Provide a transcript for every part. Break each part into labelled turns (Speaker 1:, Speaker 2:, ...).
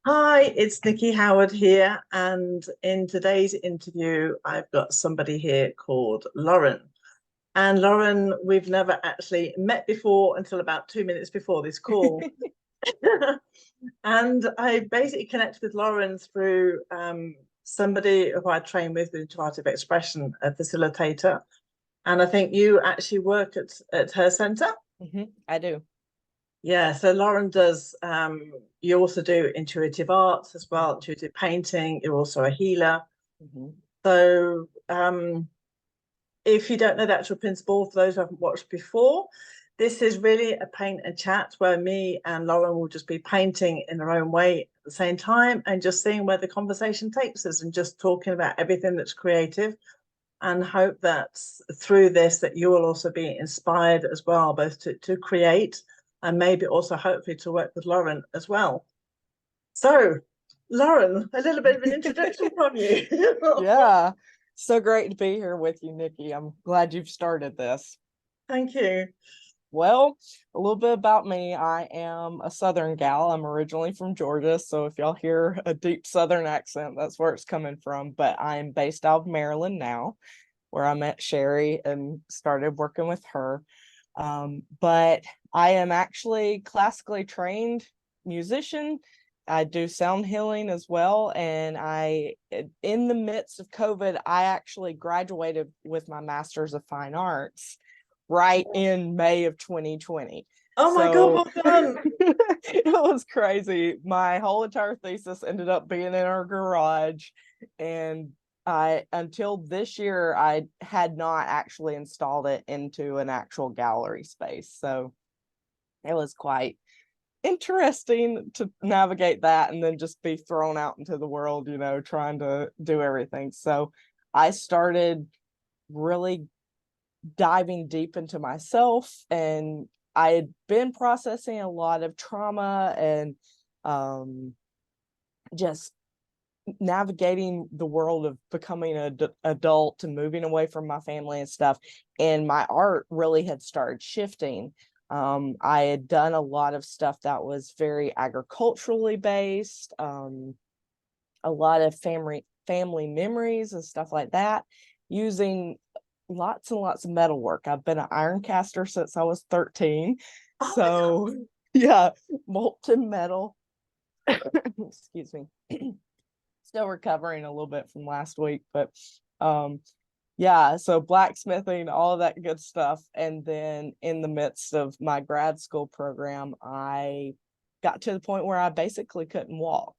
Speaker 1: Hi, it's Nikki Howard here, and in today's interview, I've got somebody here called Lauren. And Lauren, we've never actually met before until about 2 minutes before this call. And I basically connected with Lauren through somebody who I train with Intuitive Expression, a facilitator. And I think you actually work at her center.
Speaker 2: I do.
Speaker 1: Yeah, so Lauren does, you also do intuitive arts as well, intuitive painting. You're also a healer.
Speaker 2: hmm
Speaker 1: So, if you don't know the actual principle, for those who haven't watched before, this is really a paint and chat where me and Lauren will just be painting in our own way at the same time and just seeing where the conversation takes us and just talking about everything that's creative and hope that through this that you will also be inspired as well, both to create and maybe also hopefully to work with Lauren as well. So, Lauren, a little bit of an introduction from you.
Speaker 2: Yeah. So great to be here with you, Nikki. I'm glad you've started this.
Speaker 1: Thank you.
Speaker 2: Well, a little bit about me. I am a Southern gal. I'm originally from Georgia. So if y'all hear a deep Southern accent, that's where it's coming from. But I'm based out of Maryland now, where I met Sherry and started working with her. But I am actually classically trained musician. I do sound healing as well. And in the midst of COVID, I actually graduated with my Master's of Fine Arts right in May of 2020.
Speaker 1: Oh my God,
Speaker 2: So
Speaker 1: well done.
Speaker 2: it was crazy. My whole entire thesis ended up being in our garage. And until this year, I had not actually installed it into an actual gallery space. So it was quite interesting to navigate that and then just be thrown out into the world, trying to do everything. So I started really diving deep into myself, and I had been processing a lot of trauma and um, just navigating the world of becoming an adult and moving away from my family and stuff. And my art really had started shifting. I had done a lot of stuff that was very agriculturally based, a lot of family memories and stuff like that, using lots and lots of metal work. I've been an iron caster since I was 13.
Speaker 1: Oh my God.
Speaker 2: So yeah, molten metal. Excuse me. Still recovering a little bit from last week, but um yeah, so blacksmithing, all of that good stuff. And then in the midst of my grad school program, I got to the point where I basically couldn't walk.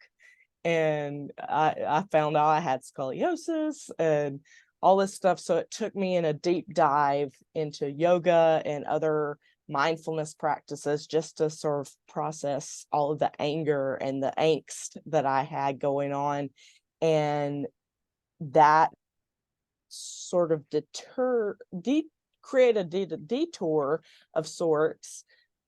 Speaker 2: And I found out I had scoliosis and all this stuff. So it took me in a deep dive into yoga and other mindfulness practices just to sort of process all of the anger and the angst that I had going on. And that sort of create a detour of sorts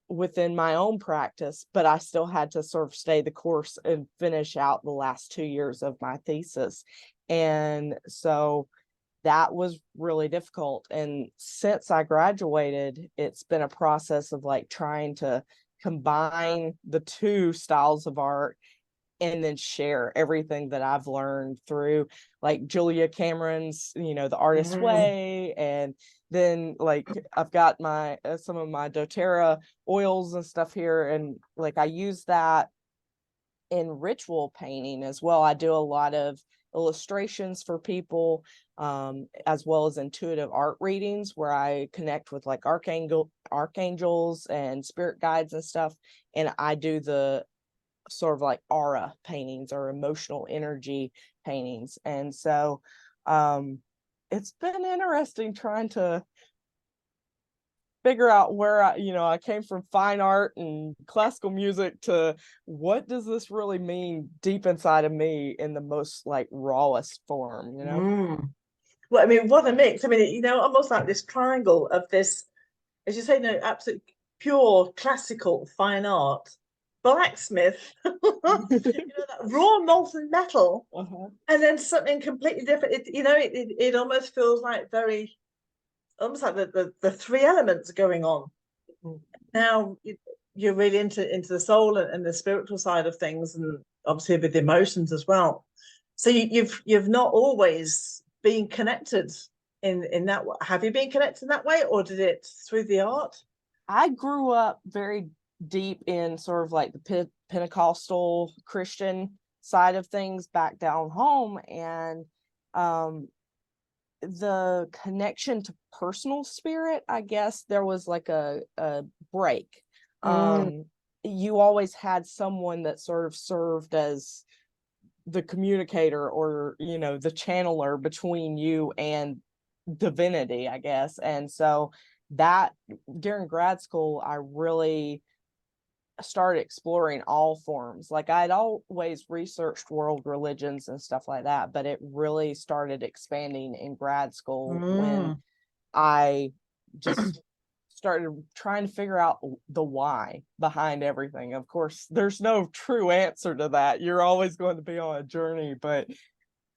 Speaker 2: within my own practice, but I still had to sort of stay the course and finish out the last 2 years of my thesis. And so that was really difficult. And since I graduated, it's been a process of like trying to combine the two styles of art and then share everything that I've learned through like Julia Cameron's, The Artist's
Speaker 1: Mm.
Speaker 2: Way. And then like I've got my some of my doTERRA oils and stuff here, and like I use that in ritual painting as well. I do a lot of illustrations for people, as well as intuitive art readings where I connect with like archangels and spirit guides and stuff. And I do the sort of like aura paintings or emotional energy paintings. And so it's been interesting trying to figure out where I came from fine art and classical music to what does this really mean deep inside of me in the most like rawest form.
Speaker 1: Mm. Well, I mean, what a mix. I mean, almost like this triangle of this, as you say, no, absolute pure classical fine art, blacksmith, that raw molten metal,
Speaker 2: Uh-huh.
Speaker 1: and then something completely different. It almost feels like almost like the three elements going on. Now, you're really into the soul and the spiritual side of things, and obviously with the emotions as well. So you've not always been connected in that way. Have you been connected in that way, or did it through the art?
Speaker 2: I grew up very deep in sort of like the Pentecostal Christian side of things back down home, and the connection to personal spirit, I guess there was like a break. You always had someone that sort of served as the communicator, or the channeler between you and divinity, I guess. And so that during grad school, I really started exploring all forms. Like, I'd always researched world religions and stuff like that, but it really started expanding in grad school when I just started trying to figure out the why behind everything. Of course, there's no true answer to that. You're always going to be on a journey, but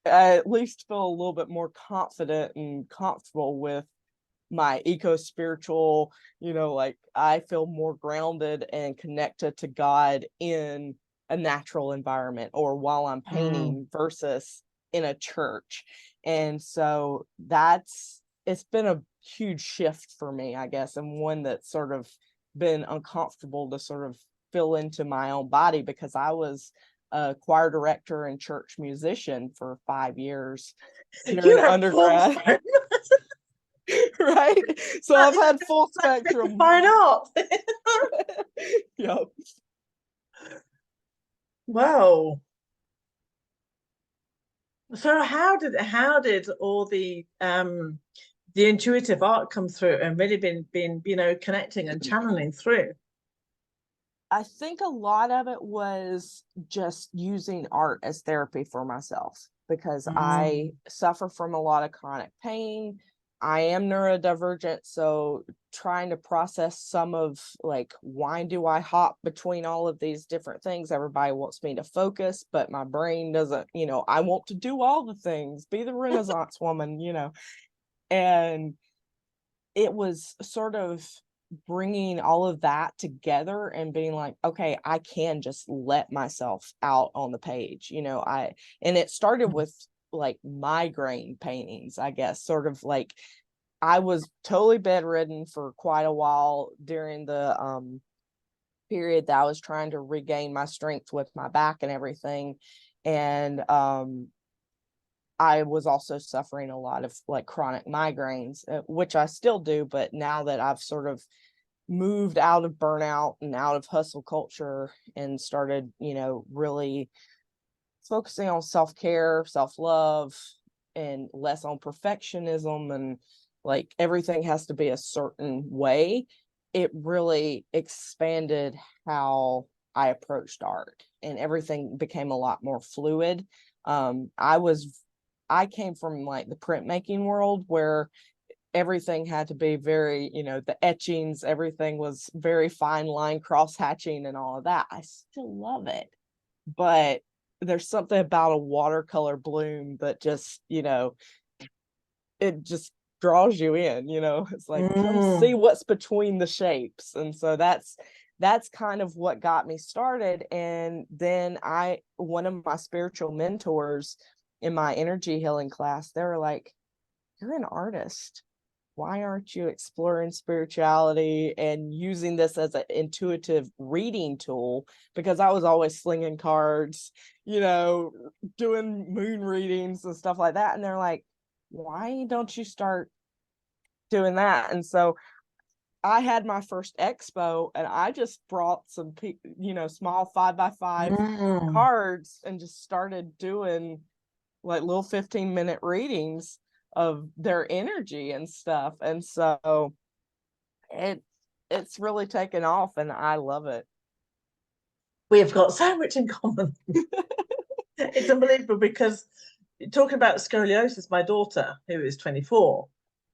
Speaker 2: I at least feel a little bit more confident and comfortable with my eco-spiritual, like I feel more grounded and connected to God in a natural environment or while I'm painting versus in a church. And so it's been a huge shift for me, I guess, and one that's sort of been uncomfortable to sort of fill into my own body, because I was a choir director and church musician for 5 years during undergrad. Right, so I've had full spectrum.
Speaker 1: Fine art.
Speaker 2: Yep.
Speaker 1: Wow. So how did all the intuitive art come through and really been connecting and channeling through?
Speaker 2: I think a lot of it was just using art as therapy for myself, because I suffer from a lot of chronic pain. I am neurodivergent, so trying to process some of, like, why do I hop between all of these different things? Everybody wants me to focus, but my brain doesn't, I want to do all the things, be the Renaissance woman, and it was sort of bringing all of that together and being like, okay, I can just let myself out on the page. And it started with like migraine paintings, I guess, sort of like I was totally bedridden for quite a while during the period that I was trying to regain my strength with my back and everything. And I was also suffering a lot of like chronic migraines, which I still do, but now that I've sort of moved out of burnout and out of hustle culture and started, really focusing on self-care, self-love, and less on perfectionism, and like everything has to be a certain way, it really expanded how I approached art, and everything became a lot more fluid. I came from like the printmaking world where everything had to be very, the etchings, everything was very fine line cross hatching and all of that. I still love it, but there's something about a watercolor bloom that just, it just draws you in, it's like, come see what's between the shapes. And so that's kind of what got me started. And then one of my spiritual mentors in my energy healing class, they were like, you're an artist, why aren't you exploring spirituality and using this as an intuitive reading tool? Because I was always slinging cards, doing moon readings and stuff like that. And they're like, why don't you start doing that? And so I had my first expo, and I just brought some, small 5x5 cards and just started doing like little 15-minute readings of their energy and stuff. And so it's really taken off, and I love it.
Speaker 1: We've got so much in common. It's unbelievable, because talking about scoliosis, my daughter, who is 24,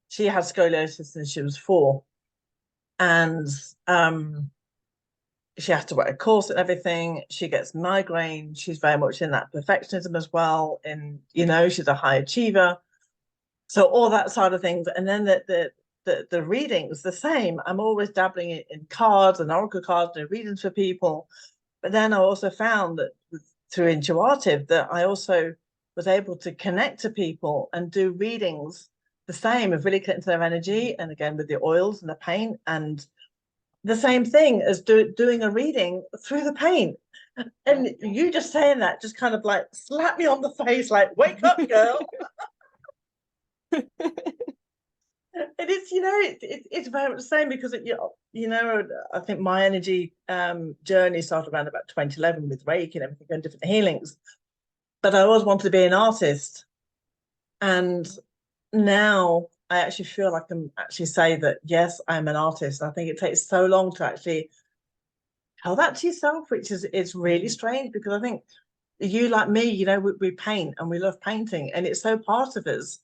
Speaker 1: she had scoliosis since she was 4. And she has to wear a corset and everything. She gets migraine. She's very much in that perfectionism as well. And, she's a high achiever. So all that side of things. And then the readings the same. I'm always dabbling in cards and oracle cards and readings for people. But then I also found that through intuitive that I also was able to connect to people and do readings the same of really connecting to their energy, and again with the oils and the paint, and the same thing as doing a reading through the paint. And you just saying that just kind of like slapped me on the face, like, wake up, girl. And it's, it's very much the same, because I think my energy journey started around about 2011 with Reiki and everything and different healings, but I always wanted to be an artist. And now I actually feel I can actually say that, yes, I'm an artist. I think it takes so long to actually tell that to yourself, which is, it's really strange, because I think you, like me, we paint and we love painting, and it's so part of us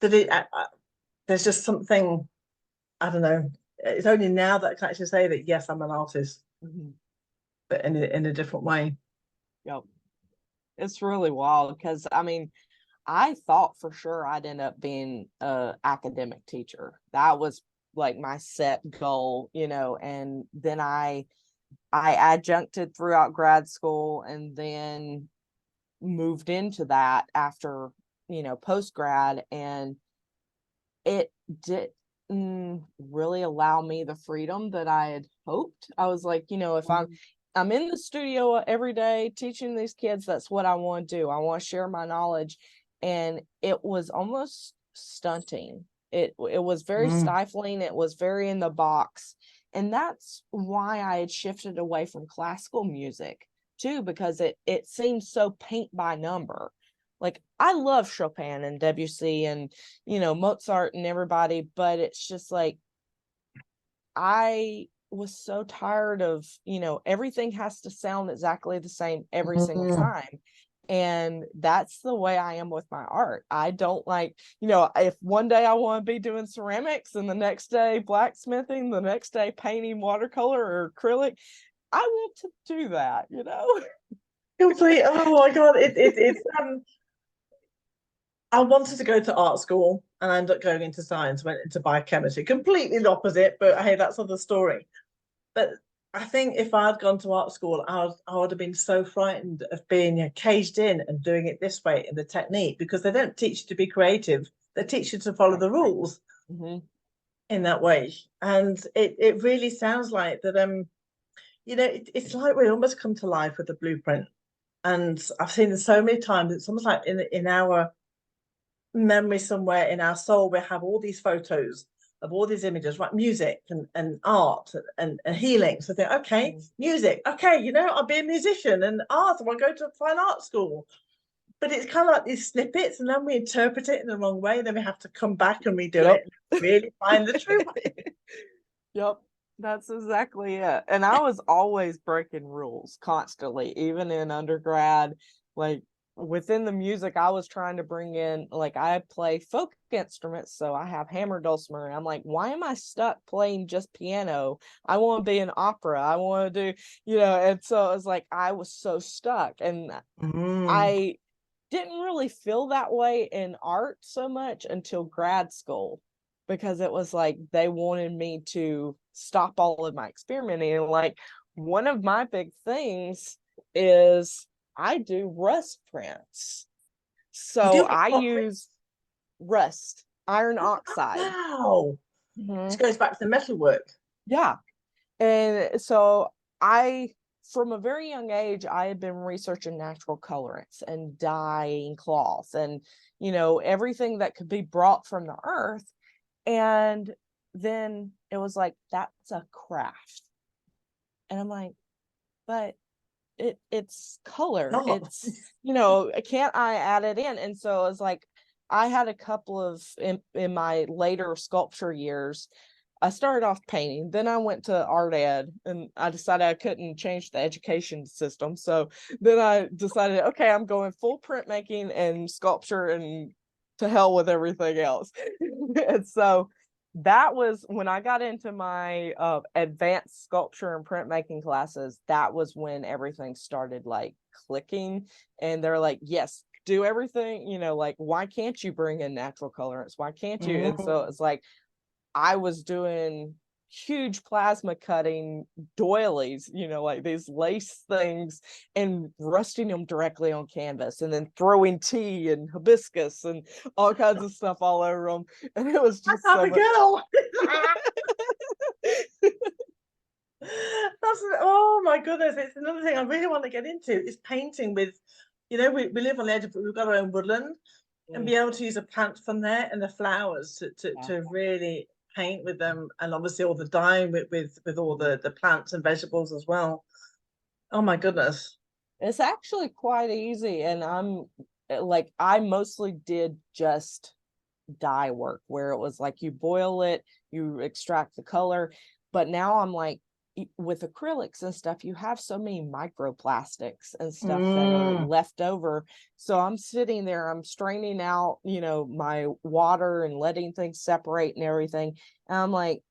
Speaker 1: that there's just something, I don't know. It's only now that I can actually say that, yes, I'm an artist, but in a different way.
Speaker 2: Yep. It's really wild, because I mean, I thought for sure I'd end up being a academic teacher. That was like my set goal, and then I adjuncted throughout grad school, and then moved into that after, post grad, and it didn't really allow me the freedom that I had hoped. I was like, if I'm in the studio every day teaching these kids, that's what I want to do. I want to share my knowledge. And it was almost stunting. It was very stifling. It was very in the box. And that's why I had shifted away from classical music too, because it seems so paint by number. Like, I love Chopin and Debussy and, Mozart and everybody, but it's just like, I was so tired of, everything has to sound exactly the same every single time. And that's the way I am with my art. I don't like, if one day I want to be doing ceramics and the next day blacksmithing, the next day painting watercolor or acrylic, I want to do that,
Speaker 1: Completely. Oh my God. It's I wanted to go to art school and I ended up going into science, went into biochemistry, completely the opposite, but hey, that's another story. But I think if I'd gone to art school, I would have been so frightened of being caged in and doing it this way in the technique, because they don't teach you to be creative. They teach you to follow the rules in that way. And it really sounds like that, it's like we almost come to life with a blueprint. And I've seen it so many times. It's almost like in our memory somewhere in our soul, we have all these photos of all these images, like music and art and healing. So think, okay, music, okay, I'll be a musician, and art, I'll go to a fine art school. But it's kind of like these snippets, and then we interpret it in the wrong way, and then we have to come back and redo it and really find the true way.
Speaker 2: Yep, that's exactly it. And I was always breaking rules constantly, even in undergrad. Like, within the music, I was trying to bring in, like, I play folk instruments, so I have hammer dulcimer, and I'm like, why am I stuck playing just piano? I want to be an opera. I want to do, and so it was like I was so stuck, and I didn't really feel that way in art so much until grad school, because it was like they wanted me to stop all of my experimenting. And like, one of my big things is I do rust prints. So I use rust, iron oxide.
Speaker 1: Wow. This goes back to the metalwork.
Speaker 2: Yeah. And so from a very young age, I had been researching natural colorants and dyeing cloth and, everything that could be brought from the earth. And then it was like, that's a craft. And I'm like, but it's color. It's, can't I add it in? And so it was like, I had a couple of in my later sculpture years, I started off painting, then I went to art ed, and I decided I couldn't change the education system. So then I decided, okay, I'm going full printmaking and sculpture, and to hell with everything else. And so that was when I got into my advanced sculpture and printmaking classes. That was when everything started like clicking, and they're like, yes, do everything, like, why can't you bring in natural colorants? Why can't you? And so it's like, I was doing huge plasma cutting doilies, you know, like these lace things, and rusting them directly on canvas, and then throwing tea and hibiscus and all kinds of stuff all over them. And it was just so much.
Speaker 1: That's, oh my goodness, it's another thing I really want to get into is painting with, you know, we live on the edge of, we've got our own woodland, and be able to use a plant from there and the flowers to really paint with them, and obviously all the dyeing with all the plants and vegetables as well. Oh my goodness.
Speaker 2: It's actually quite easy, and I mostly did just dye work where it was like you boil it, you extract the color. But now I'm like, with acrylics and stuff, you have so many microplastics and stuff that are left over. So I'm sitting there, I'm straining out, you know, my water and letting things separate and everything. And I'm like,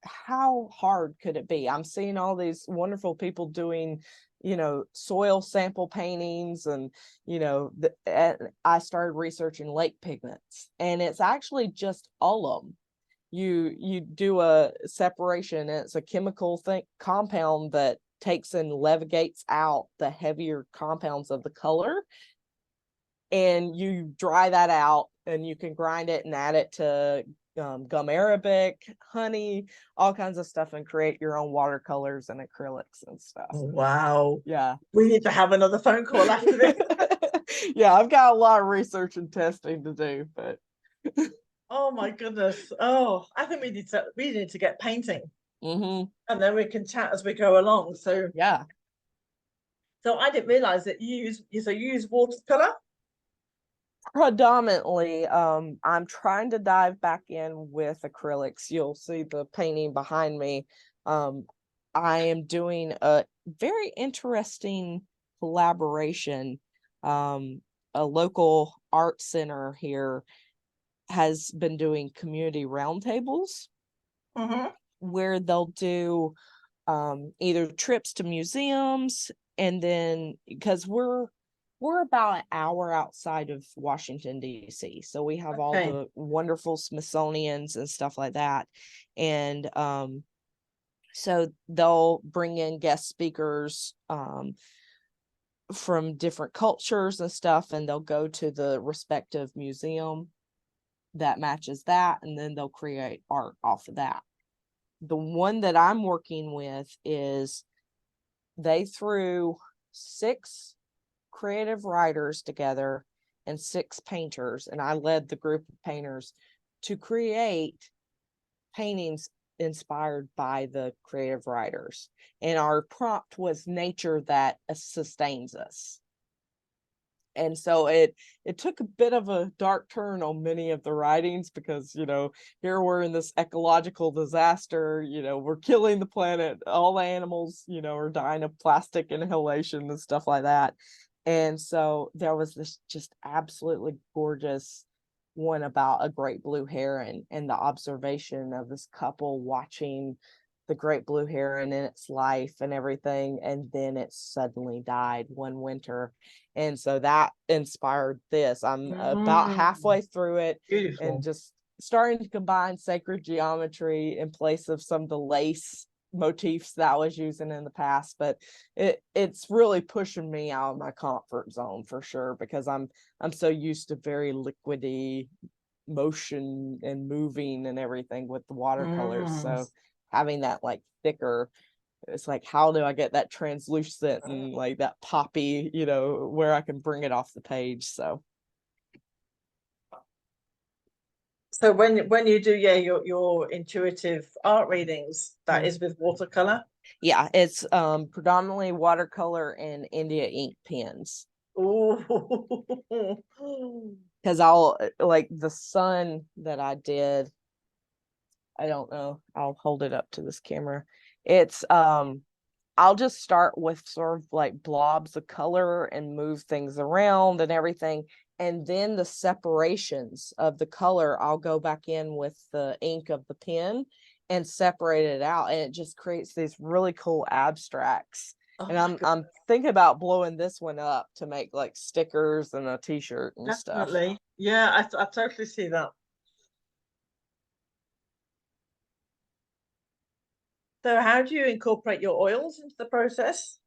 Speaker 2: how hard could it be? I'm seeing all these wonderful people doing, you know, soil sample paintings, and you know, I started researching lake pigments, and it's actually just alum. You do a separation, and it's a chemical compound that takes and levigates out the heavier compounds of the color, and you dry that out, and you can grind it and add it to gum arabic, honey, all kinds of stuff, and create your own watercolors and acrylics and stuff.
Speaker 1: Wow.
Speaker 2: Yeah.
Speaker 1: We need to have another phone call after this.
Speaker 2: Yeah, I've got a lot of research and testing to do, but
Speaker 1: oh my goodness. Oh, I think we need to get painting.
Speaker 2: And
Speaker 1: then we can chat as we go along. So
Speaker 2: yeah.
Speaker 1: So I didn't realize that you use watercolor.
Speaker 2: Predominantly, I'm trying to dive back in with acrylics. You'll see the painting behind me. I am doing a very interesting collaboration. A local art center here has been doing community roundtables where they'll do either trips to museums, and then because we're about an hour outside of Washington, D.C. So we have all the wonderful Smithsonians and stuff like that. And so they'll bring in guest speakers from different cultures and stuff, and they'll go to the respective museum that matches that, and then they'll create art off of that. The one that I'm working with is they threw 6 creative writers together and 6 painters, and I led the group of painters to create paintings inspired by the creative writers. And our prompt was nature that sustains us. And so it took a bit of a dark turn on many of the writings, because, you know, here we're in this ecological disaster, you know, we're killing the planet, all the animals, you know, are dying of plastic inhalation and stuff like that. And so there was this just absolutely gorgeous one about a great blue heron, and the observation of this couple watching the great blue heron in its life and everything, and then it suddenly died one winter. And so that inspired this. I'm about halfway through it.
Speaker 1: Beautiful.
Speaker 2: And just starting to combine sacred geometry in place of some of the lace motifs that I was using in the past. But it's really pushing me out of my comfort zone for sure, because I'm so used to very liquidy motion and moving and everything with the watercolors. So having that like thicker, it's like, how do I get that translucent and like that poppy, you know, where I can bring it off the page. So
Speaker 1: when you do your intuitive art readings, that is with watercolor?
Speaker 2: Yeah, it's predominantly watercolor and India ink pens. Because I'll like the sun that I did, I don't know, I'll hold it up to this camera. It's I'll just start with sort of like blobs of color and move things around and everything. And then the separations of the color, I'll go back in with the ink of the pen and separate it out. And it just creates these really cool abstracts. And I'm thinking about blowing this one up to make like stickers and a t-shirt and
Speaker 1: Definitely.
Speaker 2: stuff.
Speaker 1: Yeah, I totally see that. So how do you incorporate your oils into the process?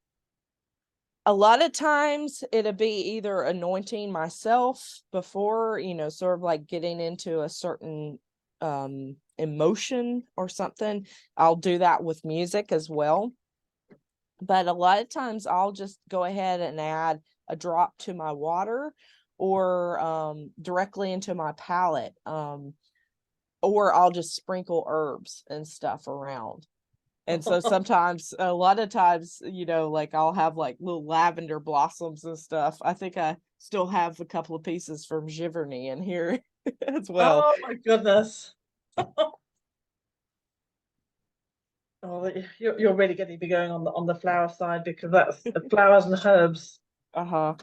Speaker 2: A lot of times it'll be either anointing myself before, sort of like getting into a certain emotion or something. I'll do that with music as well. But a lot of times I'll just go ahead and add a drop to my water or directly into my palette. Or I'll just sprinkle herbs and stuff around. And so sometimes, a lot of times, like I'll have like little lavender blossoms and stuff. I think I still have a couple of pieces from Giverny in here as well.
Speaker 1: Oh my goodness. Oh, you're really going to be going on the flower side because that's the flowers and herbs.
Speaker 2: Uh-huh.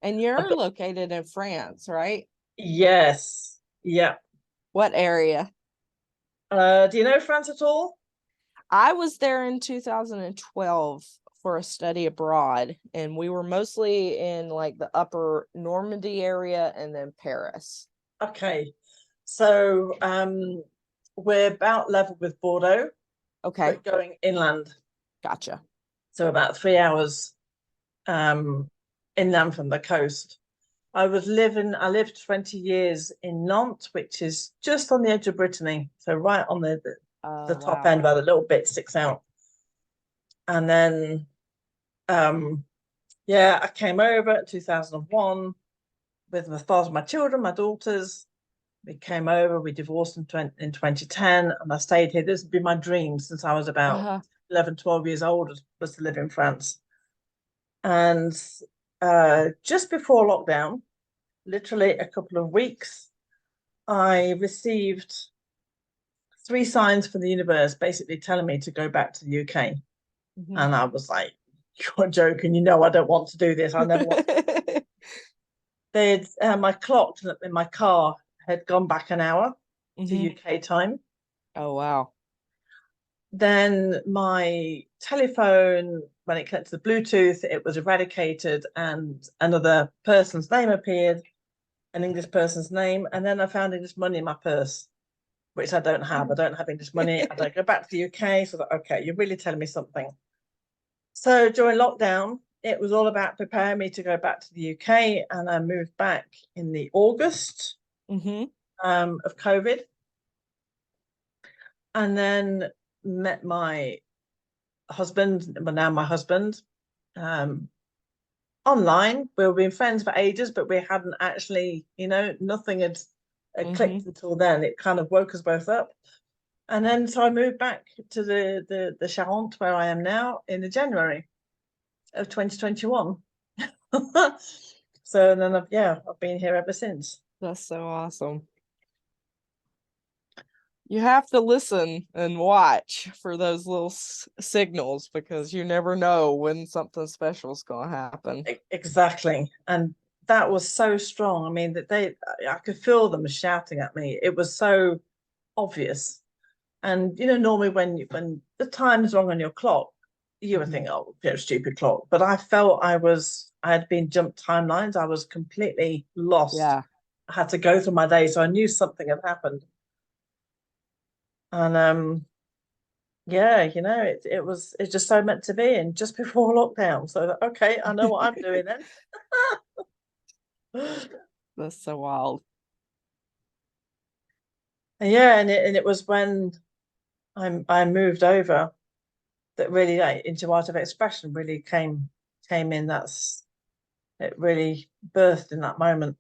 Speaker 2: And you're located in France, right?
Speaker 1: Yes. Yeah.
Speaker 2: What area?
Speaker 1: Do you know France at all?
Speaker 2: I was there in 2012 for a study abroad, and we were mostly in like the upper Normandy area and then Paris.
Speaker 1: Okay. So we're about level with Bordeaux,
Speaker 2: Okay,
Speaker 1: but going inland.
Speaker 2: gotcha.
Speaker 1: So about 3 hours inland from the coast. I lived 20 years in Nantes, which is just on the edge of Brittany. So right on the top
Speaker 2: Wow.
Speaker 1: end where the little bit sticks out. And then yeah, I came over in 2001 with the fathers of my children, my daughters. We came over, we divorced in 2010, and I stayed here. This has been my dream since I was about
Speaker 2: Uh-huh.
Speaker 1: 11, 12 years old, was to live in France. And just before lockdown, literally a couple of weeks, I received 3 signs from the universe basically telling me to go back to the UK.
Speaker 2: Mhm.
Speaker 1: And I was like, you're joking, I don't want to do this. I never want to. They'd my clock in my car had gone back an hour to
Speaker 2: Mhm.
Speaker 1: UK time.
Speaker 2: Oh, wow.
Speaker 1: Then my telephone, when it connected to the Bluetooth, it was eradicated and another person's name appeared, an English person's name. And then I found English money in my purse, which I don't have. I don't have English money. I don't go back to the UK. So that, okay, you're really telling me something. So during lockdown, it was all about preparing me to go back to the UK. And I moved back in the August
Speaker 2: Mhm.
Speaker 1: of COVID. And then met my husband, well, now my husband, um, online. We've been friends for ages, but we hadn't actually, nothing had clicked
Speaker 2: Mhm.
Speaker 1: until then. It kind of woke us both up. And then so I moved back to the Charente where I am now in the January of 2021. So then I've been here ever since.
Speaker 2: That's so awesome. You have to listen and watch for those little signals because you never know when something special is going to happen.
Speaker 1: Exactly. And that was so strong. I mean, I could feel them shouting at me. It was so obvious. And normally when the time is wrong on your clock, you would think, oh, stupid clock. But I felt I had been jumped timelines. I was completely lost.
Speaker 2: Yeah.
Speaker 1: I had to go through my day, so I knew something had happened. And yeah, it's just so meant to be. And just before lockdown, so that, okay, I know what I'm doing then.
Speaker 2: That's so wild.
Speaker 1: And yeah, and it was when I moved over that really like into art of expression really came in. It really birthed in that moment.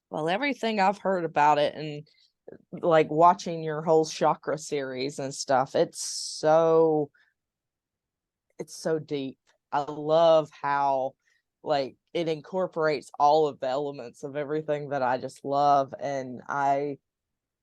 Speaker 2: Well, everything I've heard about it and like watching your whole chakra series and stuff, it's so deep. I love how like it incorporates all of the elements of everything that I just love. And I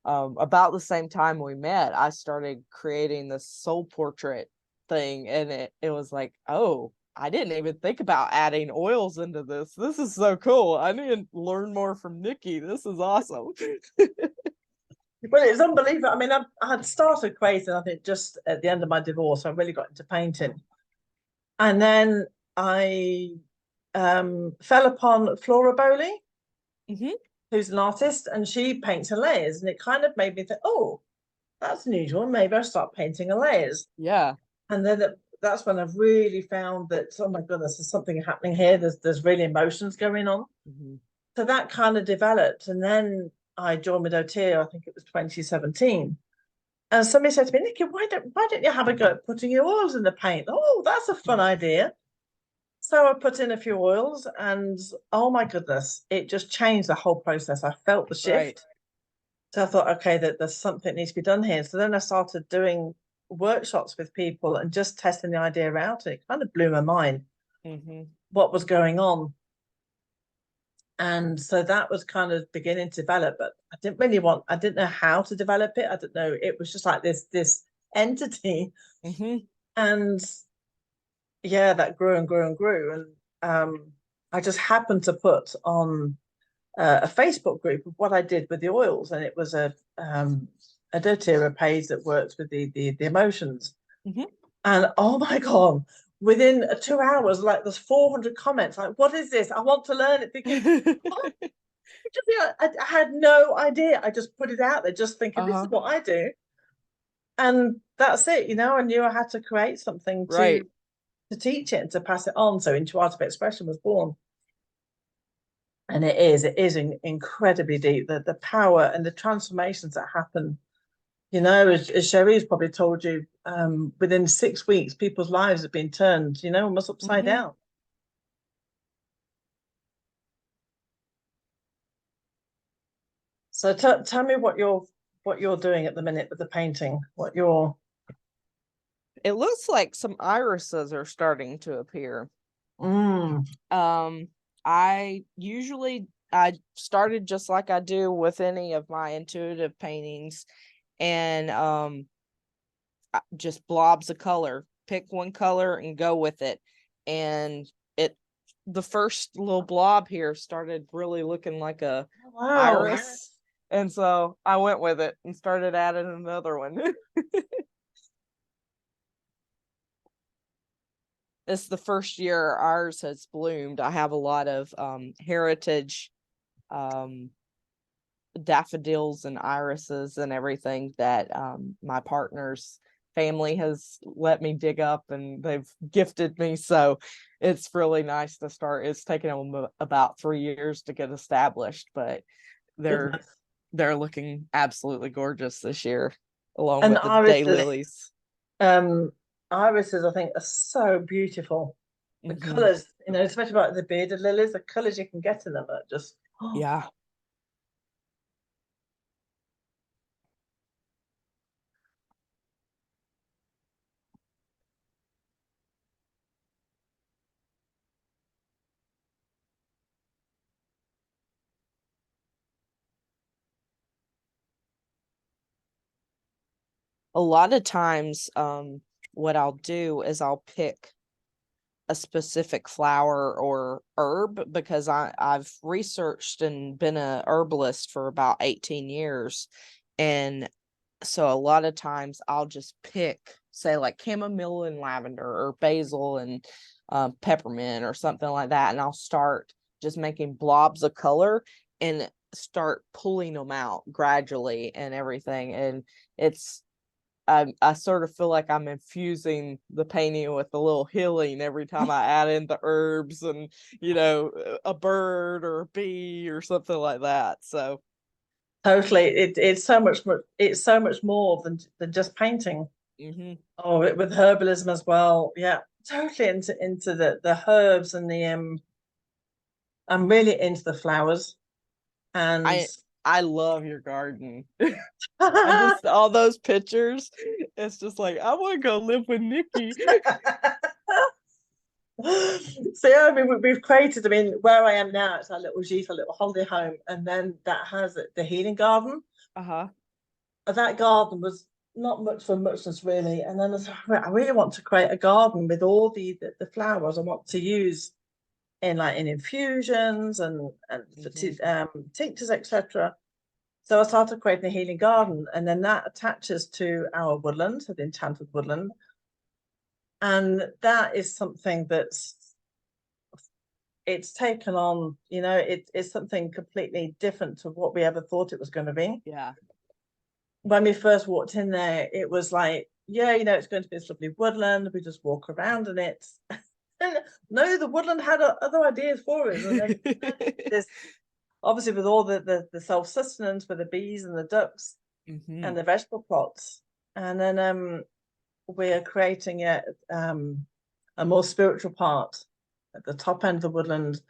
Speaker 2: about the same time we met, I started creating this soul portrait thing, and it was like, oh, I didn't even think about adding oils into this. This is so cool. I need to learn more from Nikki. This is awesome.
Speaker 1: Well, it's unbelievable. I mean, I had started creating, I think, just at the end of my divorce. I really got into painting. And then I fell upon Flora Bowley.
Speaker 2: Hmm.
Speaker 1: who's an artist, and she paints in layers, and it kind of made me think, oh, that's unusual. Maybe I start painting in layers.
Speaker 2: Yeah.
Speaker 1: And then that's when I've really found that, oh my goodness, there's something happening here. There's really emotions going on.
Speaker 2: Mm-hmm.
Speaker 1: So that kind of developed. And then I joined with Otia, I think it was 2017. And somebody said to me, Nikki, why don't you have a go at putting your oils in the paint? Oh, that's a fun idea. So I put in a few oils, and oh my goodness, it just changed the whole process. I felt the shift.
Speaker 2: Right.
Speaker 1: So I thought, okay, that there's something that needs to be done here. So then I started doing workshops with people and just testing the idea out. And it kind of blew my mind what was going on. And so that was kind of beginning to develop, but I didn't know how to develop it. I didn't know. It was just like this entity. And yeah, that grew and grew and grew. And I just happened to put on a Facebook group of what I did with the oils, and it was a doTERRA page that works with the emotions. And oh my god, within 2 hours, like there's 400 comments. Like, what is this? I want to learn it. Thinking, oh, I had no idea. I just put it out there, just thinking this is what I do, and that's it. You know, I knew I had to create something to teach it and to pass it on. So Into Art of Expression was born. And it is incredibly deep. The power and the transformations that happen, you know, as Sherry's probably told you, within 6 weeks, people's lives have been turned, you know, almost upside down. So tell me what you're doing at the minute with the painting.
Speaker 2: It looks like some irises are starting to appear. I started just like I do with any of my intuitive paintings, and just blobs of color. Pick one color and go with it. And the first little blob here started really looking like a iris. And so I went with it and started adding another one. It's the first year ours has bloomed. I have a lot of heritage daffodils and irises and everything that my partner's family has let me dig up, and they've gifted me. So it's really nice to start. It's taken them about 3 years to get established, but they're looking absolutely gorgeous this year, along with the daylilies.
Speaker 1: Irises, I think, are so beautiful. The colors, you know, especially about the bearded lilies, the colors you can get in them are just
Speaker 2: yeah. A lot of times, what I'll do is I'll pick a specific flower or herb, because I've researched and been a herbalist for about 18 years. And so a lot of times I'll just pick, say, like chamomile and lavender, or basil and peppermint, or something like that. And I'll start just making blobs of color and start pulling them out gradually and everything. And I sort of feel like I'm infusing the painting with a little healing every time I add in the herbs and, you know, a bird or a bee or something like that. So
Speaker 1: totally, it's so much more. It's so much more than just painting. Oh, with herbalism as well. Yeah, totally into the herbs and the I'm really into the flowers, and
Speaker 2: I love your garden. Just all those pictures. It's just like, I want to go live with Nikki.
Speaker 1: So yeah, I mean, we've created. I mean, where I am now, it's our little gîte, a little holiday home, and then that has the healing garden. That garden was not much for muchness really, and then I really want to create a garden with all the flowers I want to use in infusions and tinctures, etc. So I started creating a healing garden, and then that attaches to our woodland, so the enchanted woodland. And that is something that's it's taken on, you know, it's something completely different to what we ever thought it was going to be.
Speaker 2: Yeah.
Speaker 1: When we first walked in there, it was like, yeah, you know, it's going to be this lovely woodland. We just walk around in it. And no, the woodland had other ideas for us. And then there's obviously with all the self-sustenance with the bees and the ducks and the vegetable plots. And then we're creating a more spiritual part at the top end of the woodland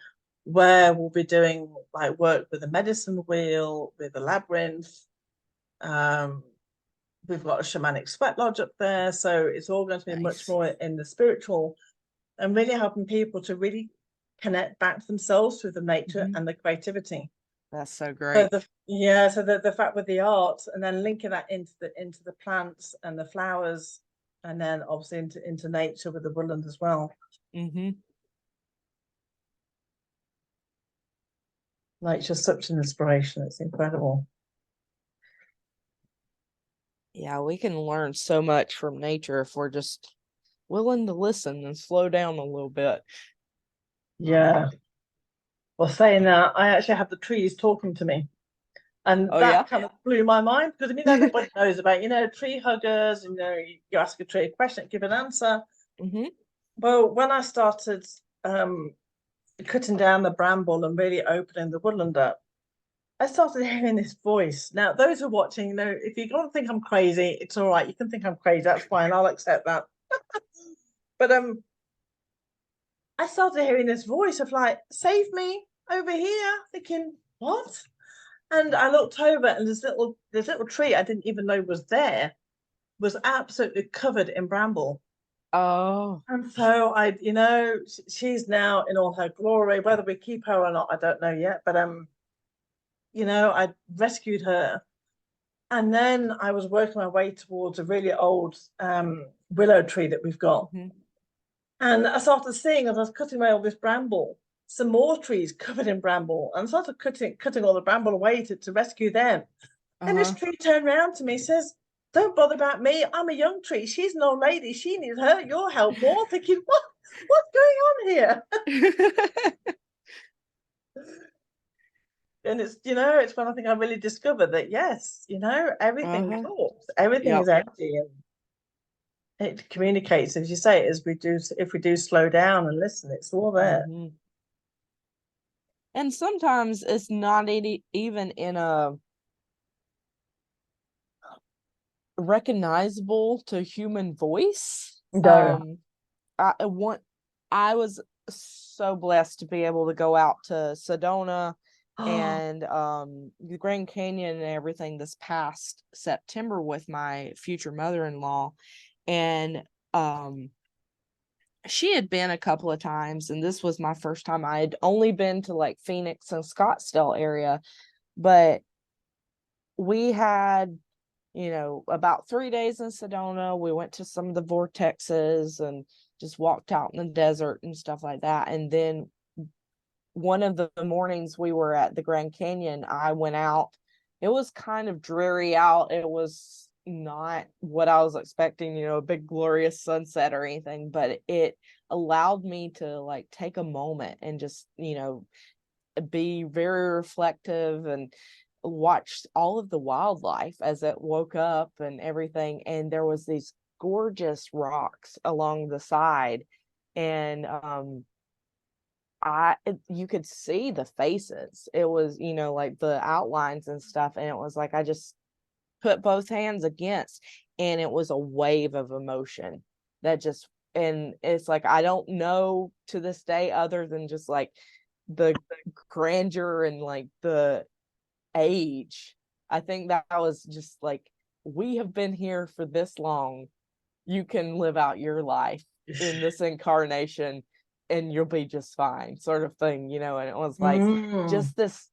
Speaker 1: where we'll be doing like work with the medicine wheel, with the labyrinth. We've got a shamanic sweat lodge up there. So it's all going to be much more in the spiritual and really helping people to really connect back to themselves through the nature and the creativity.
Speaker 2: That's so great.
Speaker 1: So the fact with the art and then linking that into the plants and the flowers and then obviously into nature with the woodland as well. Nature's such an inspiration. It's incredible.
Speaker 2: Yeah, we can learn so much from nature if we're just willing to listen and slow down a little bit.
Speaker 1: Yeah. Well, saying that, I actually have the trees talking to me. And that kind of blew my mind because I mean, everybody knows about, you know, tree huggers, and, you know, you ask a tree a question, give an answer. Well, when I started cutting down the bramble and really opening the woodland up, I started hearing this voice. Now, those who are watching, you know, if you don't think I'm crazy, it's all right. You can think I'm crazy. That's fine. I'll accept that. But I started hearing this voice of like, save me over here, thinking, what? And I looked over and this little tree I didn't even know was there was absolutely covered in bramble.
Speaker 2: Oh.
Speaker 1: And so you know, she's now in all her glory. Whether we keep her or not, I don't know yet. But you know, I rescued her. And then I was working my way towards a really old willow tree that we've got. And I started seeing, as I was cutting away all this bramble, some more trees covered in bramble, and I started cutting all the bramble away to rescue them. And this tree turned around to me and says, don't bother about me. I'm a young tree. She's an old lady. She needs your help more. Thinking, what's going on here? And it's, you know, it's when I think I really discovered that, yes, you know, everything talks, everything is empty, and it communicates, as you say, if we do slow down and listen, it's all there.
Speaker 2: And sometimes it's not even in a recognizable to human voice.
Speaker 1: No.
Speaker 2: I was so blessed to be able to go out to Sedona and the Grand Canyon and everything this past September with my future mother-in-law, and she had been a couple of times, and this was my first time. I had only been to like Phoenix and Scottsdale area, but we had, you know, about 3 days in Sedona. We went to some of the vortexes and just walked out in the desert and stuff like that. And then one of the mornings we were at the Grand Canyon, I went out. It was kind of dreary out. It was not what I was expecting, you know, a big glorious sunset or anything, but it allowed me to like take a moment and just, you know, be very reflective and watch all of the wildlife as it woke up and everything. And there was these gorgeous rocks along the side, and you could see the faces. It was, you know, like the outlines and stuff, and it was like I just put both hands against, and it was a wave of emotion that just, and it's like I don't know to this day other than just like the grandeur and like the age. I think that was just like, we have been here for this long. You can live out your life in this incarnation and you'll be just fine, sort of thing, you know. And it was like just this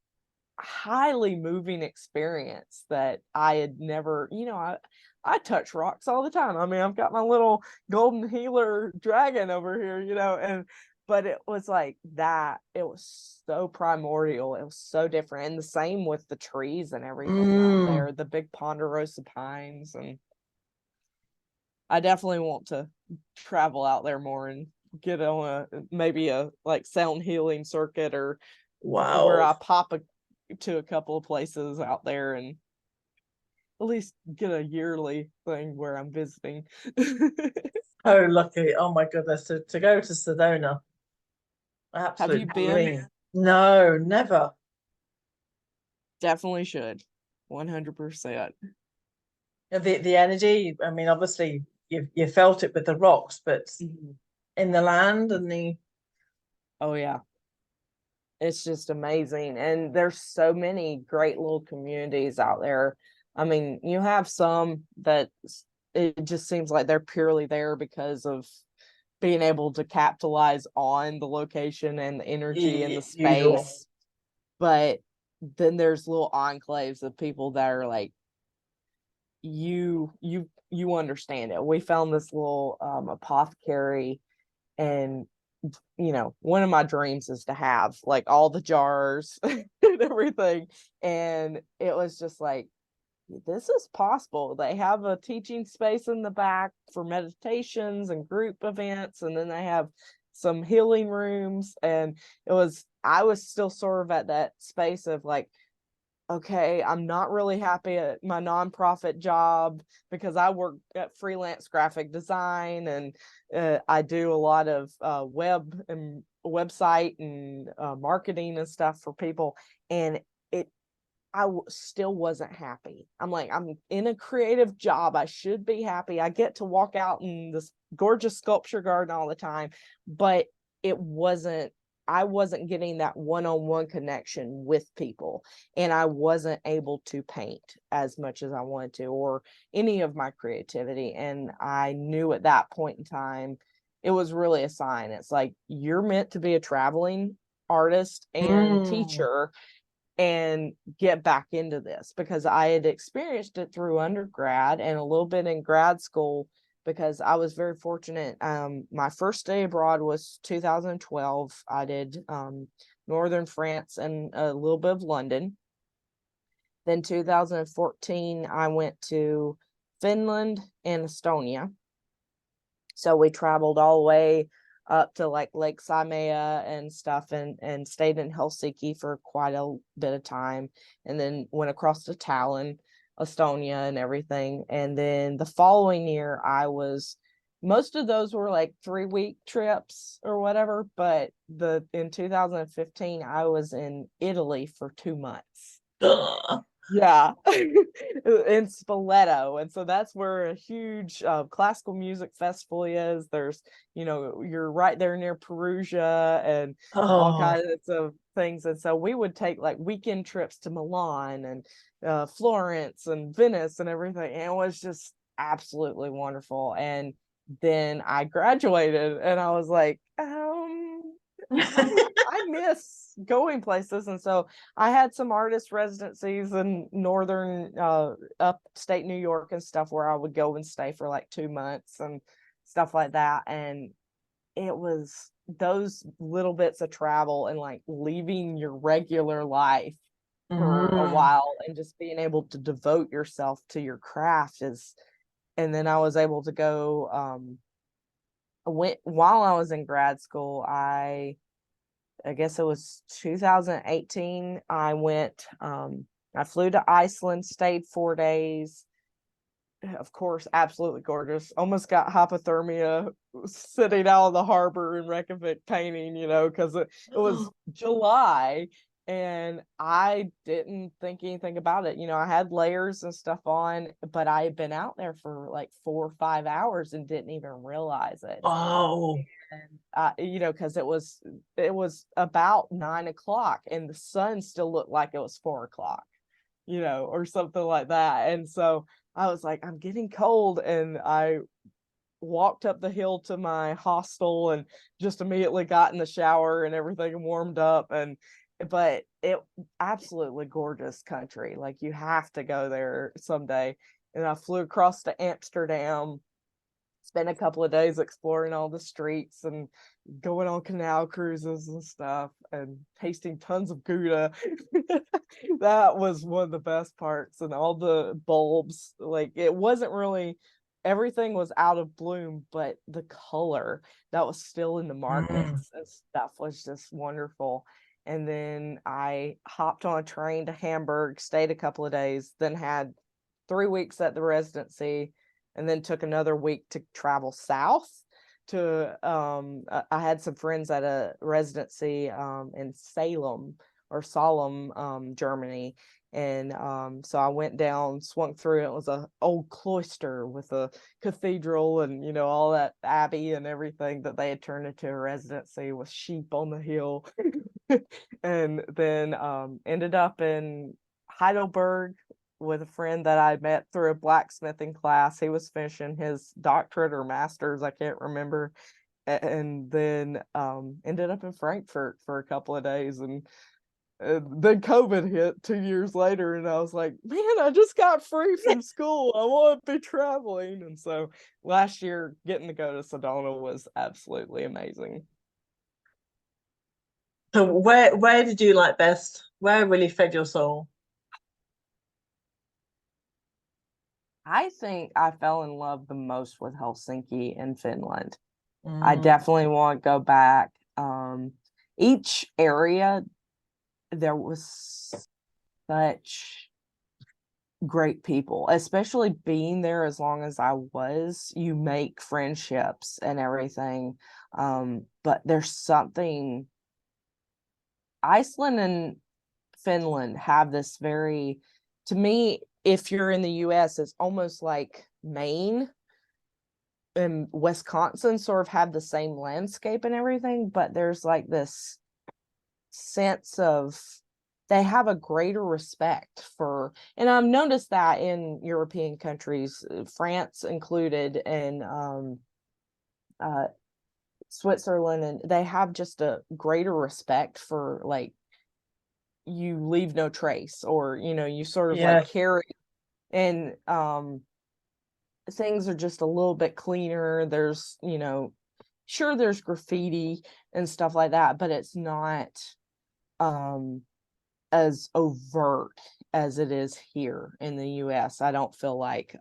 Speaker 2: highly moving experience that I had never, you know, I touch rocks all the time. I mean, I've got my little golden healer dragon over here, you know, but it was like that. It was so primordial. It was so different. And the same with the trees and everything out there, the big ponderosa pines. And I definitely want to travel out there more and get on maybe a like sound healing circuit, or where
Speaker 1: Wow.
Speaker 2: I pop to a couple of places out there and at least get a yearly thing where I'm visiting.
Speaker 1: Oh, lucky. Oh my goodness. To go to Sedona,
Speaker 2: Have
Speaker 1: absolute
Speaker 2: you been?
Speaker 1: dream. No, never.
Speaker 2: Definitely should. 100%.
Speaker 1: The energy, I mean, obviously you felt it with the rocks, but
Speaker 2: Mhm.
Speaker 1: in the land and the
Speaker 2: Oh yeah. It's just amazing. And there's so many great little communities out there. I mean, you have some that it just seems like they're purely there because of being able to capitalize on the location and the energy and the
Speaker 1: usual.
Speaker 2: space. But then there's little enclaves of people that are like, you understand it. We found this little apothecary, and one of my dreams is to have like all the jars and everything. And it was just like, this is possible. They have a teaching space in the back for meditations and group events, and then they have some healing rooms. And I was still sort of at that space of like, okay, I'm not really happy at my nonprofit job because I work at freelance graphic design, and I do a lot of website and marketing and stuff for people. And still wasn't happy. I'm like, I'm in a creative job. I should be happy. I get to walk out in this gorgeous sculpture garden all the time, but it wasn't, I wasn't getting that one-on-one connection with people, and I wasn't able to paint as much as I wanted to, or any of my creativity. And I knew at that point in time, it was really a sign. It's like, you're meant to be a traveling artist and
Speaker 1: Mm.
Speaker 2: teacher and get back into this, because I had experienced it through undergrad and a little bit in grad school, because I was very fortunate. My first day abroad was 2012. I did northern France and a little bit of London. Then 2014, I went to Finland and Estonia. So we traveled all the way up to like Lake Simea and stuff, and stayed in Helsinki for quite a bit of time, and then went across to Tallinn, Estonia and everything. And then the following year most of those were like 3-week trips or whatever, but in 2015 I was in Italy for 2 months.
Speaker 1: Ugh.
Speaker 2: Yeah. In Spoleto. And so that's where a huge classical music festival is. There's, you're right there near Perugia and all
Speaker 1: Oh,
Speaker 2: kinds of things. And so we would take like weekend trips to Milan and Florence and Venice and everything. And it was just absolutely wonderful. And then I graduated and I was like, I miss going places. And so I had some artist residencies in northern upstate New York and stuff, where I would go and stay for like 2 months and stuff like that. And it was those little bits of travel and like leaving your regular life for a
Speaker 1: mm.
Speaker 2: while and just being able to devote yourself to your craft is. And then I was able to go while I was in grad school. I guess it was 2018. I flew to Iceland, stayed 4 days. Of course, absolutely gorgeous. Almost got hypothermia sitting out on the harbor in Reykjavik painting, because it was July and I didn't think anything about it. I had layers and stuff on, but I had been out there for like 4 or 5 hours and didn't even realize it.
Speaker 1: Oh,
Speaker 2: And because it was about 9 o'clock and the sun still looked like it was 4 o'clock, or something like that. And so I was like, I'm getting cold, and I walked up the hill to my hostel and just immediately got in the shower and everything and warmed up. But it absolutely gorgeous country. Like, you have to go there someday. And I flew across to Amsterdam, spent a couple of days exploring all the streets and going on canal cruises and stuff and tasting tons of Gouda. That was one of the best parts. And all the bulbs, like, it wasn't really everything was out of bloom, but the color that was still in the markets and stuff was just wonderful. And then I hopped on a train to Hamburg, stayed a couple of days, then had 3 weeks at the residency, and then took another week to travel south to I had some friends at a residency in Salem, Germany. And so I went down, swung through. It was a old cloister with a cathedral and, you know, all that abbey and everything that they had turned into a residency with sheep on the hill. And then ended up in Heidelberg with a friend that I met through a blacksmithing class. He was finishing his doctorate or master's, I can't remember. And then ended up in Frankfurt for a couple of days. And then COVID hit 2 years later, and I was like, man, I just got free from school. I want to be traveling. And so last year, getting to go to Sedona was absolutely amazing.
Speaker 1: So where did you like best? Where really fed your soul?
Speaker 2: I think I fell in love the most with Helsinki in Finland. I
Speaker 1: Mm.
Speaker 2: definitely want to go back. Each area, there was such great people, especially being there as long as I was. You make friendships and everything. But there's something, Iceland and Finland have this very, to me, if you're in the US, it's almost like Maine and Wisconsin sort of have the same landscape and everything, but there's like this sense of they have a greater respect for, and I've noticed that in European countries, France included, and uh, Switzerland, and they have just a greater respect for, like, you leave no trace, or you know, you sort of like
Speaker 1: Yeah.
Speaker 2: carry, and things are just a little bit cleaner. There's, you know, sure, there's graffiti and stuff like that, but it's not as overt as it is here in the US. I don't feel like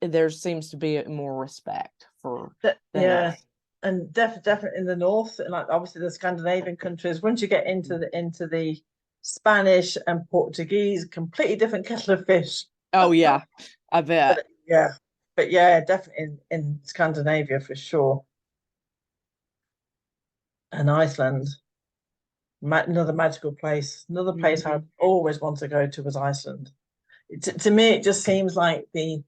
Speaker 2: there seems to be more respect for
Speaker 1: Yeah.
Speaker 2: things.
Speaker 1: And definitely in the north, and like obviously the Scandinavian countries, once you get into the Spanish and Portuguese, completely different kettle of fish.
Speaker 2: Oh yeah, I bet.
Speaker 1: But yeah, but yeah, definitely in Scandinavia for sure. And Iceland, another magical place. Another place
Speaker 2: Mhm.
Speaker 1: I'd always want to go to was Iceland. To me, it just seems like the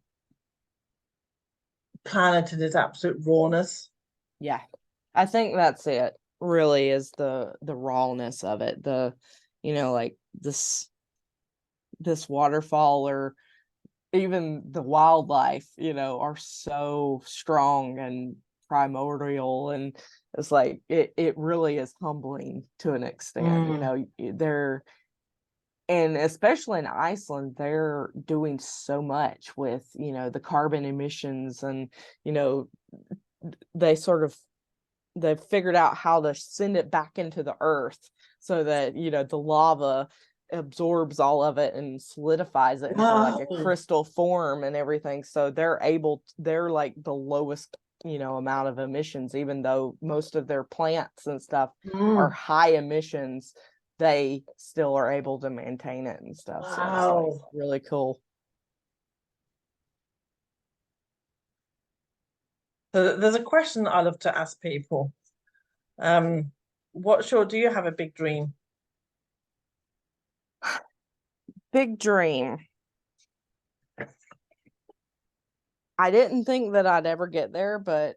Speaker 1: planet in its absolute rawness.
Speaker 2: Yeah, I think that's it. Really, is the rawness of it. The, you know, like this waterfall, or even the wildlife, you know, are so strong and primordial, and it's like it really is humbling to an extent. You
Speaker 1: Mm.
Speaker 2: know, they're, and especially in Iceland, they're doing so much with, you know, the carbon emissions, and you know, they sort of, they've figured out how to send it back into the earth so that, you know, the lava absorbs all of it and solidifies it into like a
Speaker 1: Wow.
Speaker 2: crystal form and everything. So they're like the lowest, you know, amount of emissions, even though most of their plants and stuff are
Speaker 1: Mm.
Speaker 2: high emissions, they still are able to maintain it and stuff. So it's like
Speaker 1: Wow.
Speaker 2: really cool.
Speaker 1: So there's a question I love to ask people. Um, do you have a big dream?
Speaker 2: Big dream. I didn't think that I'd ever get there, but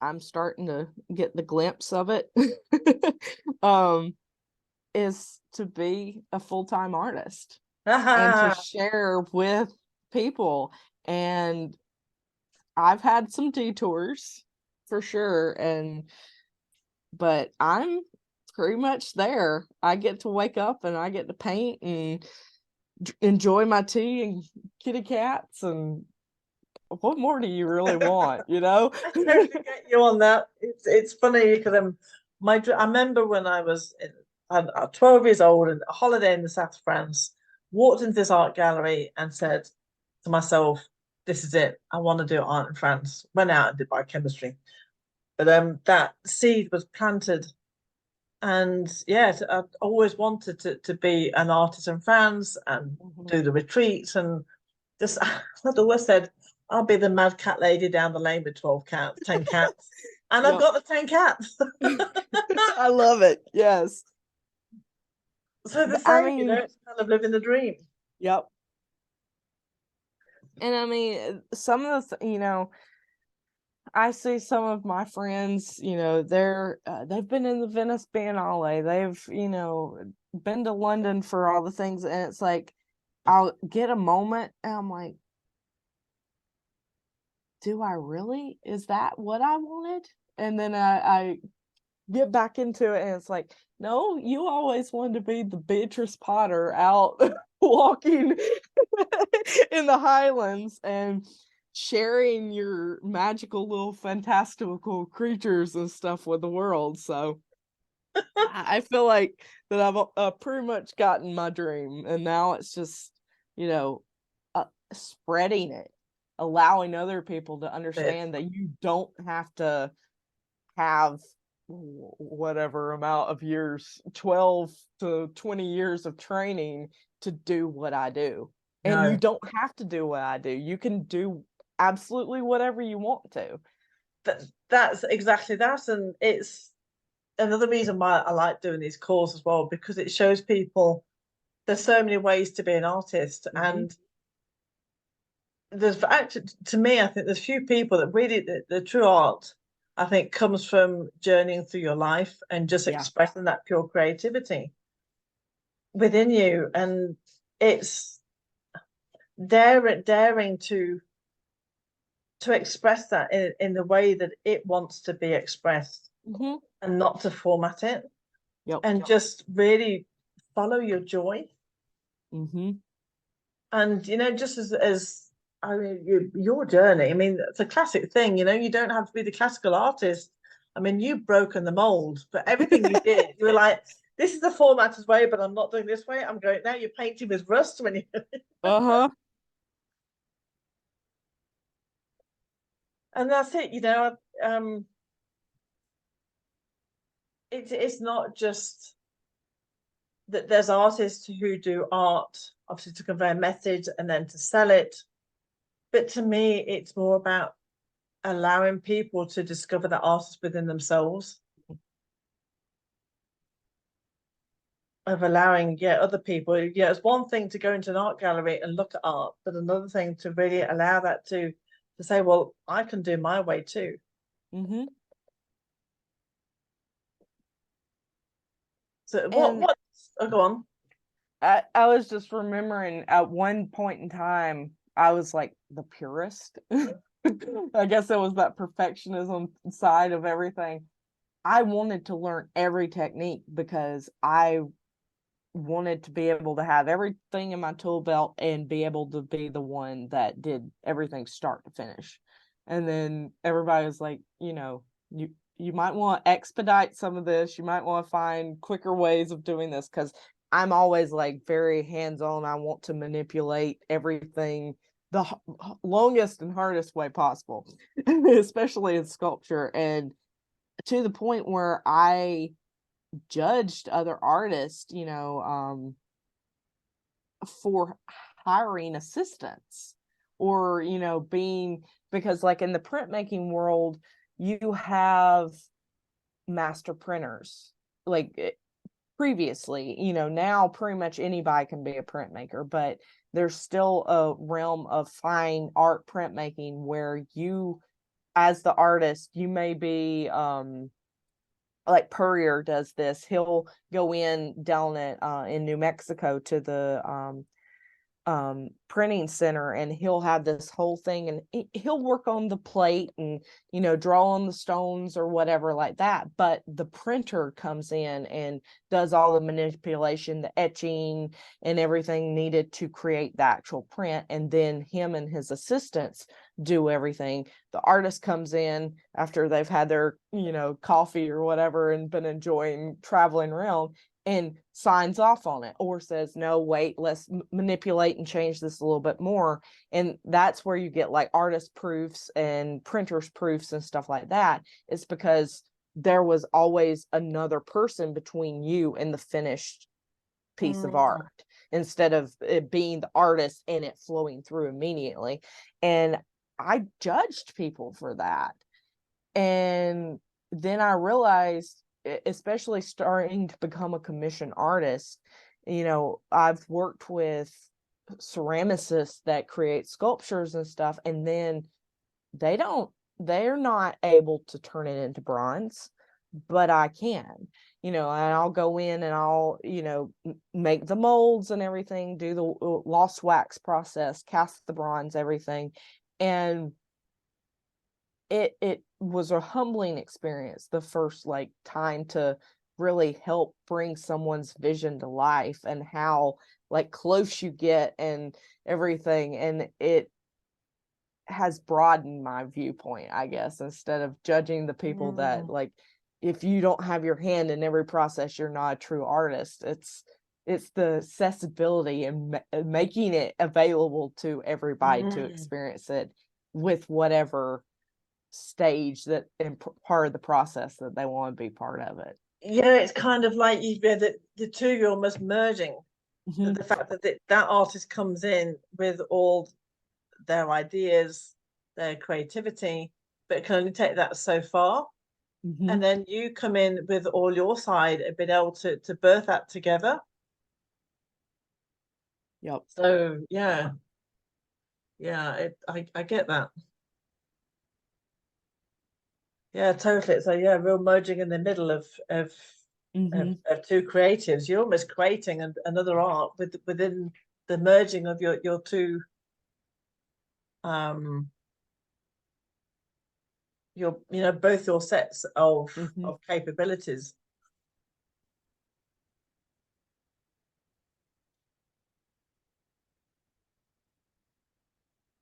Speaker 2: I'm starting to get the glimpse of it. um, is to be a full-time artist and to
Speaker 1: Ah,
Speaker 2: share with people. And I've had some detours for sure, and but I'm pretty much there. I get to wake up and I get to paint and enjoy my tea and kitty cats, and what more do you really want, you know?
Speaker 1: I totally get you on that. It's funny because I remember when I'm 12 years old and a holiday in the south of France, walked into this art gallery and said to myself, this is it. I want to do art in France. Went out and did biochemistry. But that seed was planted. And yes, I've always wanted to be an artist in France and
Speaker 2: Mhm.
Speaker 1: do the retreats and just I've always said I'll be the mad cat lady down the lane with 12 cats, 10 cats. And I've
Speaker 2: Yep.
Speaker 1: got the 10 cats.
Speaker 2: I love it. Yes.
Speaker 1: So the
Speaker 2: I
Speaker 1: same,
Speaker 2: mean,
Speaker 1: it's kind of living the dream.
Speaker 2: yep. And I mean, some of I see some of my friends, they've been in the Venice Biennale. They've, been to London for all the things. And it's like, I'll get a moment and I'm like, do I really? Is that what I wanted? And then I get back into it and it's like, no, you always wanted to be the Beatrice Potter out walking in the Highlands and sharing your magical little fantastical creatures and stuff with the world. So I feel like that I've pretty much gotten my dream, and now it's just, you know, spreading it, allowing other people to understand that you don't have to have whatever amount of years, 12 to 20 years of training to do what I do. And you
Speaker 1: No,
Speaker 2: don't have to do what I do. You can do absolutely whatever you want to.
Speaker 1: that's exactly that. And it's another reason why I like doing these calls as well, because it shows people there's so many ways to be an artist.
Speaker 2: Mm-hmm.
Speaker 1: And there's actually, to me, I think there's few people that really, the true art, I think, comes from journeying through your life and just
Speaker 2: Yeah.
Speaker 1: expressing that pure creativity within you. And it's daring to express that in the way that it wants to be expressed
Speaker 2: Mm-hmm.
Speaker 1: and not to format it
Speaker 2: Yep.
Speaker 1: and just really follow your joy.
Speaker 2: Mm-hmm.
Speaker 1: And just as I mean, your journey, I mean, it's a classic thing, you don't have to be the classical artist. I mean, you've broken the mold, but everything you did, you were like, this is the formatted way, but I'm not doing this way. I'm going now. You're painting with rust when you
Speaker 2: Uh-huh.
Speaker 1: and that's it, it's not just that there's artists who do art, obviously to convey a message and then to sell it. But to me, it's more about allowing people to discover the artists within themselves, of allowing, other people. Yeah, it's one thing to go into an art gallery and look at art, but another thing to really allow that to say, well, I can do my way too.
Speaker 2: Mm-hmm.
Speaker 1: So
Speaker 2: And
Speaker 1: oh, go on.
Speaker 2: I was just remembering at one point in time, I was like the purist. I guess it was that perfectionism side of everything. I wanted to learn every technique because I wanted to be able to have everything in my tool belt and be able to be the one that did everything start to finish. And then everybody was like, you might want to expedite some of this. You might want to find quicker ways of doing this because I'm always like very hands-on. I want to manipulate everything the longest and hardest way possible, especially in sculpture. And to the point where I judged other artists, for hiring assistants or, being, because like in the printmaking world, you have master printers. Like previously, now pretty much anybody can be a printmaker, but there's still a realm of fine art printmaking where you, as the artist, you may be like Purrier does this. He'll go in down at in New Mexico to the printing center, and he'll have this whole thing, and he'll work on the plate and draw on the stones or whatever like that, but the printer comes in and does all the manipulation, the etching and everything needed to create the actual print, and then him and his assistants do everything. The artist comes in after they've had their coffee or whatever and been enjoying traveling around, and signs off on it, or says, no, wait, let's manipulate and change this a little bit more. And that's where you get like artist proofs and printers proofs and stuff like that. It's because there was always another person between you and the finished piece of art, instead of it being the artist and it flowing through immediately. And I judged people for that. And then I realized, especially starting to become a commission artist, I've worked with ceramicists that create sculptures and stuff, and then they're not able to turn it into bronze, but I can, and I'll go in and I'll, make the molds and everything, do the lost wax process, cast the bronze, everything. And it was a humbling experience the first like time to really help bring someone's vision to life, and how like close you get and everything. And it has broadened my viewpoint, I guess, instead of judging the people that like, if you don't have your hand in every process, you're not a true artist. It's the accessibility and making it available to everybody to experience it with whatever stage that in part of the process that they want to be part of it.
Speaker 1: Yeah, it's kind of like the two, you're almost merging. The fact that that artist comes in with all their ideas, their creativity, but it can only take that so far. And then you come in with all your side and being able to birth that together.
Speaker 2: Yep.
Speaker 1: So yeah, I get that. Yeah, totally. So yeah, real merging in the middle of two creatives. You're almost creating another art within the merging of your two your both your sets of capabilities.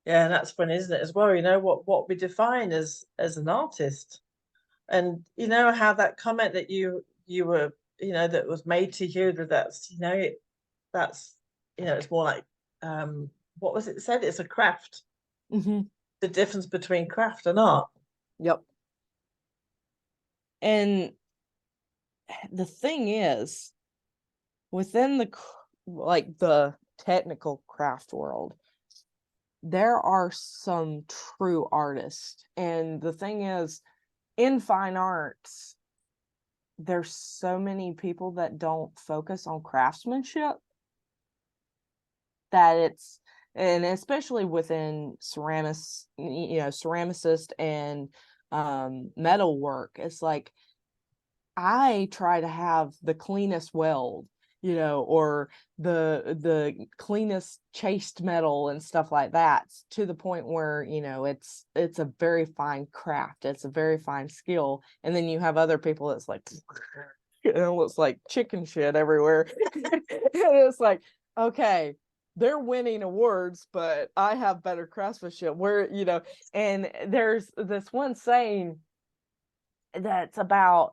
Speaker 1: Yeah, and that's fun, isn't it, as well? What we define as an artist. And how that comment that you were, that was made to you, that's it's more like what was it said? It's a craft. The difference between craft and art.
Speaker 2: Yep. And the thing is, within the technical craft world, there are some true artists. And the thing is, in fine arts, there's so many people that don't focus on craftsmanship, that and especially within ceramics, ceramicist and metal work, it's like, I try to have the cleanest weld, or the cleanest chased metal and stuff like that, to the point where, it's a very fine craft. It's a very fine skill. And then you have other people that's like, it looks like chicken shit everywhere. And it's like, okay, they're winning awards, but I have better craftsmanship. And there's this one saying that's about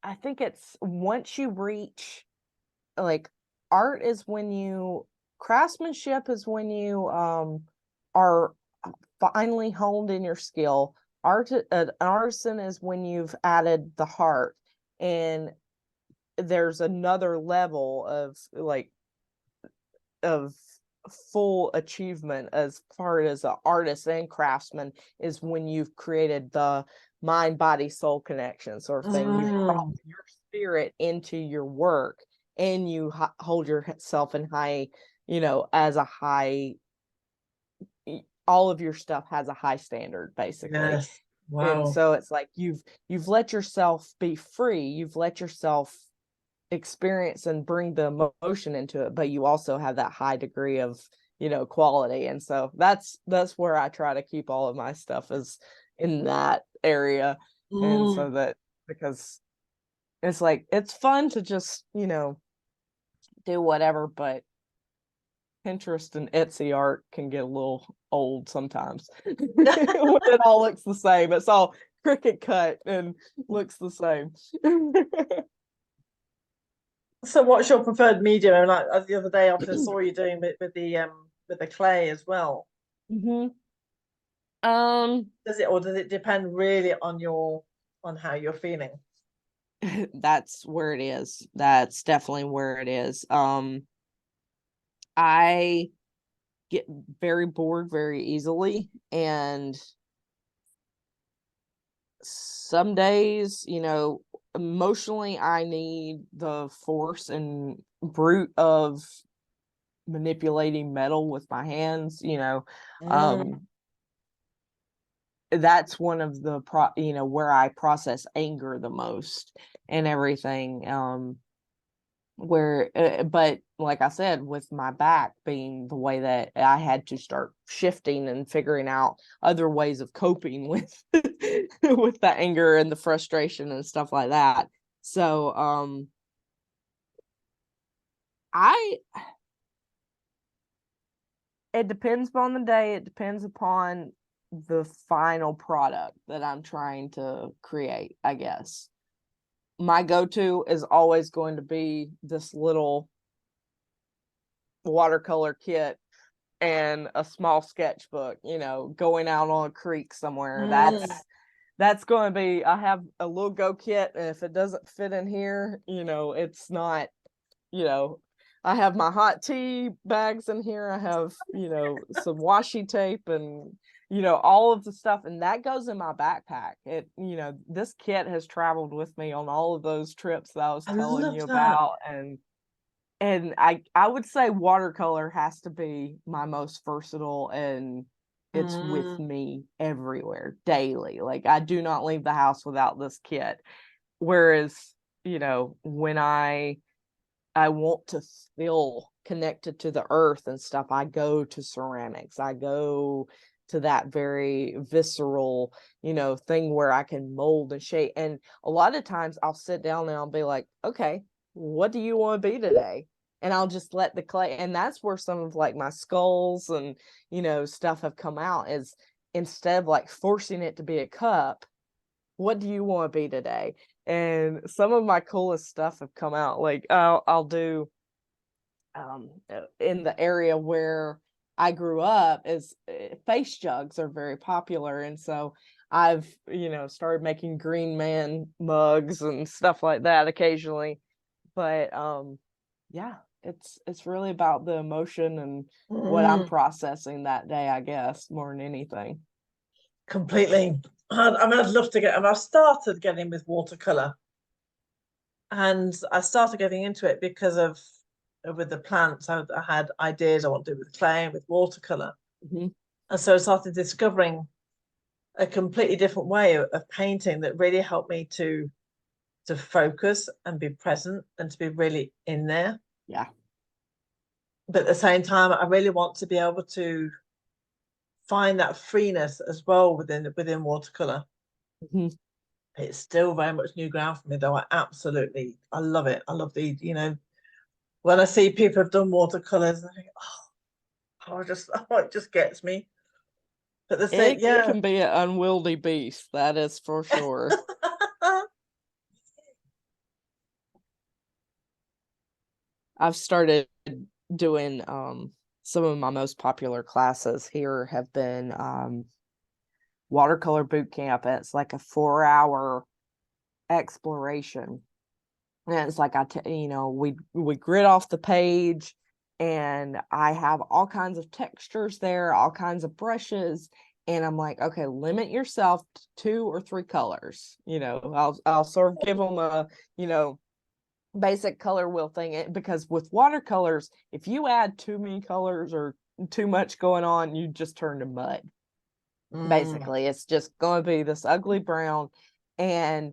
Speaker 2: I think it's, once you reach like, art is when you craftsmanship is when you are finally honed in your skill. An artisan is when you've added the heart. And there's another level of full achievement as far as an artist and craftsman, is when you've created the mind body soul connection sort of thing. You've brought your spirit into your work, and you hold yourself in high, as a high, all of your stuff has a high standard, basically.
Speaker 1: Yes. Wow.
Speaker 2: And so it's like, you've let yourself be free, you've let yourself experience and bring the emotion into it, but you also have that high degree of quality. And so that's where I try to keep all of my stuff, is in that area. And so that, because it's like, it's fun to just do whatever, but Pinterest and Etsy art can get a little old sometimes when it all looks the same. It's all cricket cut and looks the same.
Speaker 1: So what's your preferred medium? And like the other day, obviously, I saw you doing with the clay as well.
Speaker 2: Hmm. Um,
Speaker 1: Does it depend really on how you're feeling?
Speaker 2: that's where it is. That's definitely where it is. I get very bored very easily, and some days, emotionally I need the force and brute of manipulating metal with my hands,
Speaker 1: Mm.
Speaker 2: um that's one of the where I process anger the most and everything. Where but like I said, with my back being the way that I had to start shifting and figuring out other ways of coping with with the anger and the frustration and stuff like that. So I it depends upon the day, it depends upon the final product that I'm trying to create, I guess. My go-to is always going to be this little watercolor kit and a small sketchbook, going out on a creek somewhere.
Speaker 1: Mm.
Speaker 2: That's going to be, I have a little go kit, and if it doesn't fit in here, it's not, you know, I have my hot tea bags in here. I have, some washi tape and, all of the stuff, and that goes in my backpack. This kit has traveled with me on all of those trips that I was
Speaker 1: I
Speaker 2: telling
Speaker 1: love
Speaker 2: you
Speaker 1: that.
Speaker 2: about, and I would say watercolor has to be my most versatile, and it's with
Speaker 1: Mm.
Speaker 2: me everywhere daily. Like, I do not leave the house without this kit. Whereas, when I want to feel connected to the earth and stuff, I go to ceramics. I go to that very visceral, thing where I can mold and shape. And a lot of times I'll sit down and I'll be like, okay, what do you want to be today? And I'll just let the clay, and that's where some of like my skulls and, stuff have come out, is instead of like forcing it to be a cup, what do you want to be today? And some of my coolest stuff have come out. Like, I'll do in the area where I grew up, is face jugs are very popular, and so I've started making Green Man mugs and stuff like that occasionally. But yeah, it's really about the emotion and what I'm
Speaker 1: Mm.
Speaker 2: processing that day, I guess, more than anything.
Speaker 1: Completely. I'd love to get, and I've started getting with watercolor, and I started getting into it because of with the plants. I had ideas I want to do with clay and with watercolor,
Speaker 2: Mm-hmm.
Speaker 1: and so I started discovering a completely different way of painting that really helped me to focus and be present and to be really in there.
Speaker 2: Yeah.
Speaker 1: But at the same time, I really want to be able to find that freeness as well within watercolor.
Speaker 2: Mm-hmm.
Speaker 1: It's still very much new ground for me, though. I love it. I love when I see people have done watercolors, I think, oh, it just gets me. But the thing,
Speaker 2: It
Speaker 1: yeah.
Speaker 2: can be an unwieldy beast, that is for sure. I've started doing some of my most popular classes here have been watercolor boot camp. And it's like a 4 hour exploration. And it's like we grid off the page, and I have all kinds of textures there, all kinds of brushes, and I'm like, okay, limit yourself to 2 or 3 colors. I'll sort of give them a, basic color wheel thing, because with watercolors, if you add too many colors or too much going on, you just turn to mud.
Speaker 1: Mm.
Speaker 2: Basically, it's just going to be this ugly brown. And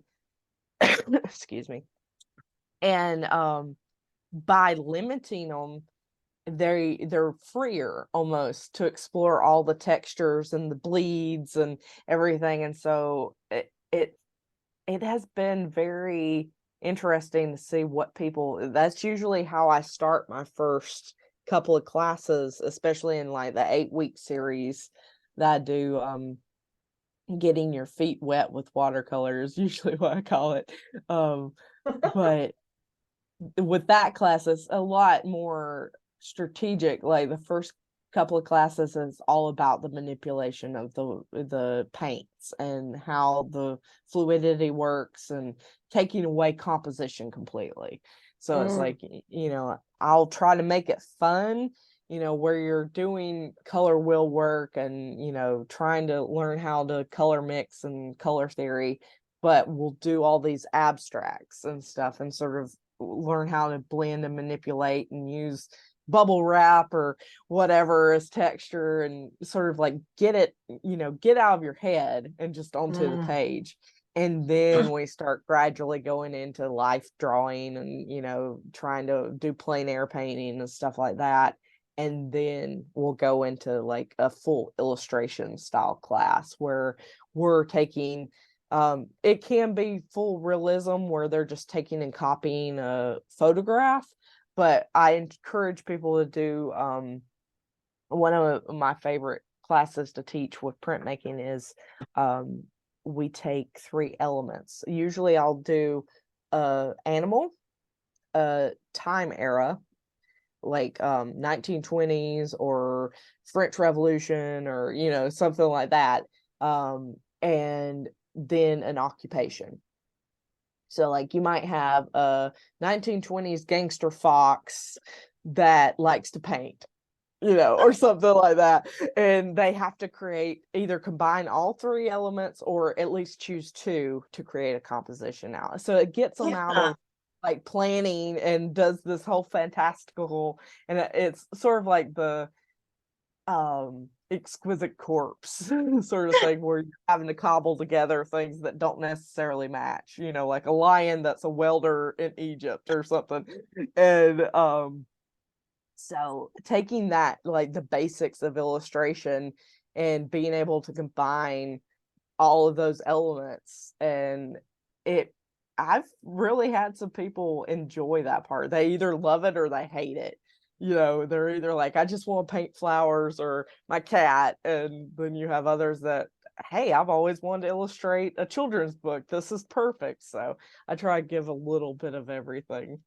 Speaker 2: excuse me. And by limiting them, they're freer almost to explore all the textures and the bleeds and everything. And so it has been very interesting to see what people, that's usually how I start my first couple of classes, especially in like the 8-week series that I do getting your feet wet with watercolor is usually what I call it. But with that class, it's a lot more strategic. Like the first couple of classes is all about the manipulation of the paints and how the fluidity works and taking away composition completely. So it's like, I'll try to make it fun, where you're doing color wheel work and, trying to learn how to color mix and color theory, but we'll do all these abstracts and stuff and sort of learn how to blend and manipulate and use bubble wrap or whatever as texture and sort of like get it, get out of your head and just onto the page. And then we start gradually going into life drawing and, trying to do plein air painting and stuff like that. And then we'll go into like a full illustration style class where we're taking it can be full realism where they're just taking and copying a photograph, but I encourage people to do one of my favorite classes to teach with printmaking is we take 3 elements. Usually I'll do animal, time era, like 1920s or French Revolution or something like that, and then an occupation. So like you might have a 1920s gangster fox that likes to paint, or something like that. And they have to either combine all 3 elements or at least choose 2 to create a composition out. So it gets them out of like planning and does this whole fantastical, and it's sort of like the exquisite corpse sort of thing where you're having to cobble together things that don't necessarily match, like a lion that's a welder in Egypt or something. And so taking that, like the basics of illustration and being able to combine all of those elements, and I've really had some people enjoy that part. They either love it or they hate it. They're either like, I just want to paint flowers or my cat. And then you have others that, hey, I've always wanted to illustrate a children's book. This is perfect. So I try to give a little bit of everything.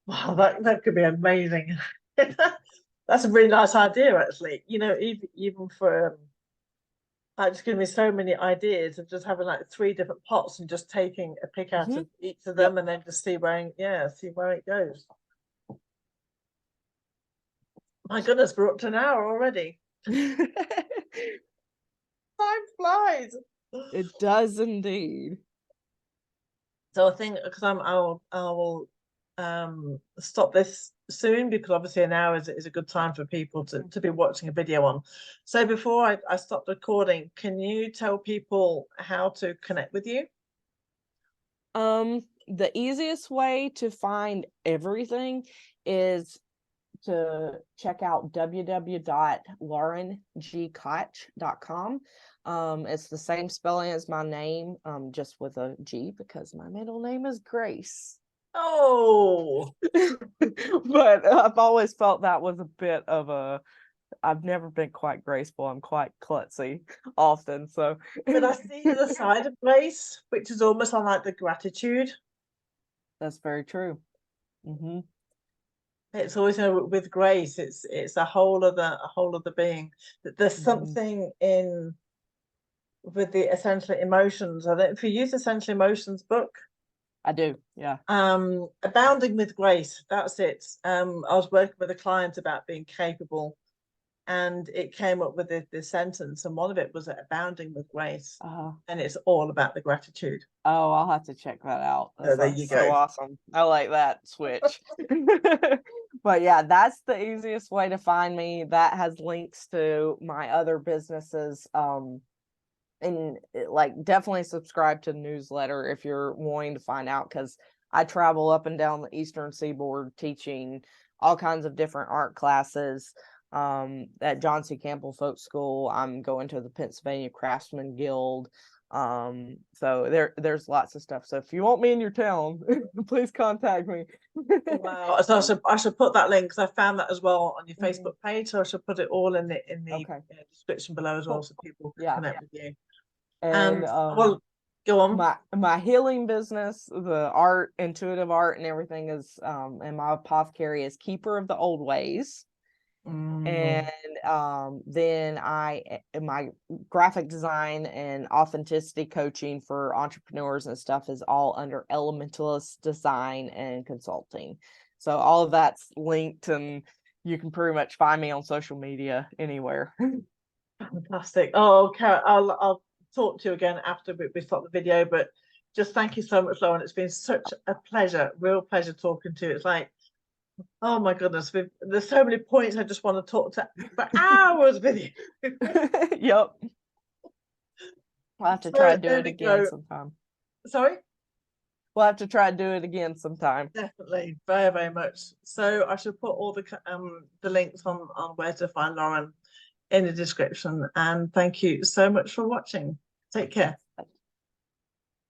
Speaker 1: Wow, that could be amazing. That's a really nice idea, actually. Even for just giving me so many ideas of just having like 3 different pots and just taking a pick out of each of them and then just see where it goes. My goodness, we're up to an hour already. Time flies.
Speaker 2: It does indeed.
Speaker 1: So I think because I will stop this soon because obviously an hour is a good time for people to be watching a video on. So before I stop recording, can you tell people how to connect with you?
Speaker 2: The easiest way to find everything is to check out www.laurengkoch.com. It's the same spelling as my name, just with a G because my middle name is Grace.
Speaker 1: Oh,
Speaker 2: but I've always felt that was a bit of I've never been quite graceful. I'm quite klutzy often. So,
Speaker 1: but I see the other side of grace, which is almost on like the gratitude.
Speaker 2: That's very true.
Speaker 1: It's always with grace. It's a whole of the being. There's something in with the essential emotions. I don't know if you use essential emotions book.
Speaker 2: I do, yeah.
Speaker 1: Abounding with grace. That's it. I was working with a client about being capable, and it came up with the sentence, and one of it was abounding with grace, and it's all about the gratitude.
Speaker 2: Oh, I'll have to check that out.
Speaker 1: So there you go.
Speaker 2: So awesome. I like that switch. But yeah, that's the easiest way to find me. That has links to my other businesses. And like definitely subscribe to the newsletter if you're wanting to find out, because I travel up and down the Eastern Seaboard teaching all kinds of different art classes. At John C. Campbell Folk School, I'm going to the Pennsylvania Craftsman Guild. So there's lots of stuff. So if you want me in your town, please contact me.
Speaker 1: Wow. So I should put that link, because I found that as well on your
Speaker 2: Mhm.
Speaker 1: Facebook page. So I should put it all in the
Speaker 2: Okay.
Speaker 1: description below as well,
Speaker 2: Cool.
Speaker 1: so people can
Speaker 2: Yeah.
Speaker 1: connect with you.
Speaker 2: And
Speaker 1: Well, go on.
Speaker 2: my healing business, the art, intuitive art and everything is and my apothecary is Keeper of the Old Ways. And then my graphic design and authenticity coaching for entrepreneurs and stuff is all under Elementalist Design and Consulting. So all of that's linked, and you can pretty much find me on social media anywhere.
Speaker 1: Fantastic. Oh, okay. I'll talk to you again after we stop the video, but just thank you so much, Lauren. It's been such a pleasure, real pleasure talking to you. It's like, oh my goodness, there's so many points I just want to talk to for hours with you.
Speaker 2: Yep. We'll have to try to do it again sometime.
Speaker 1: Sorry?
Speaker 2: We'll have to try to do it again sometime.
Speaker 1: Definitely, very, very much. So I should put all the links on where to find Lauren in the description. And thank you so much for watching. Take care.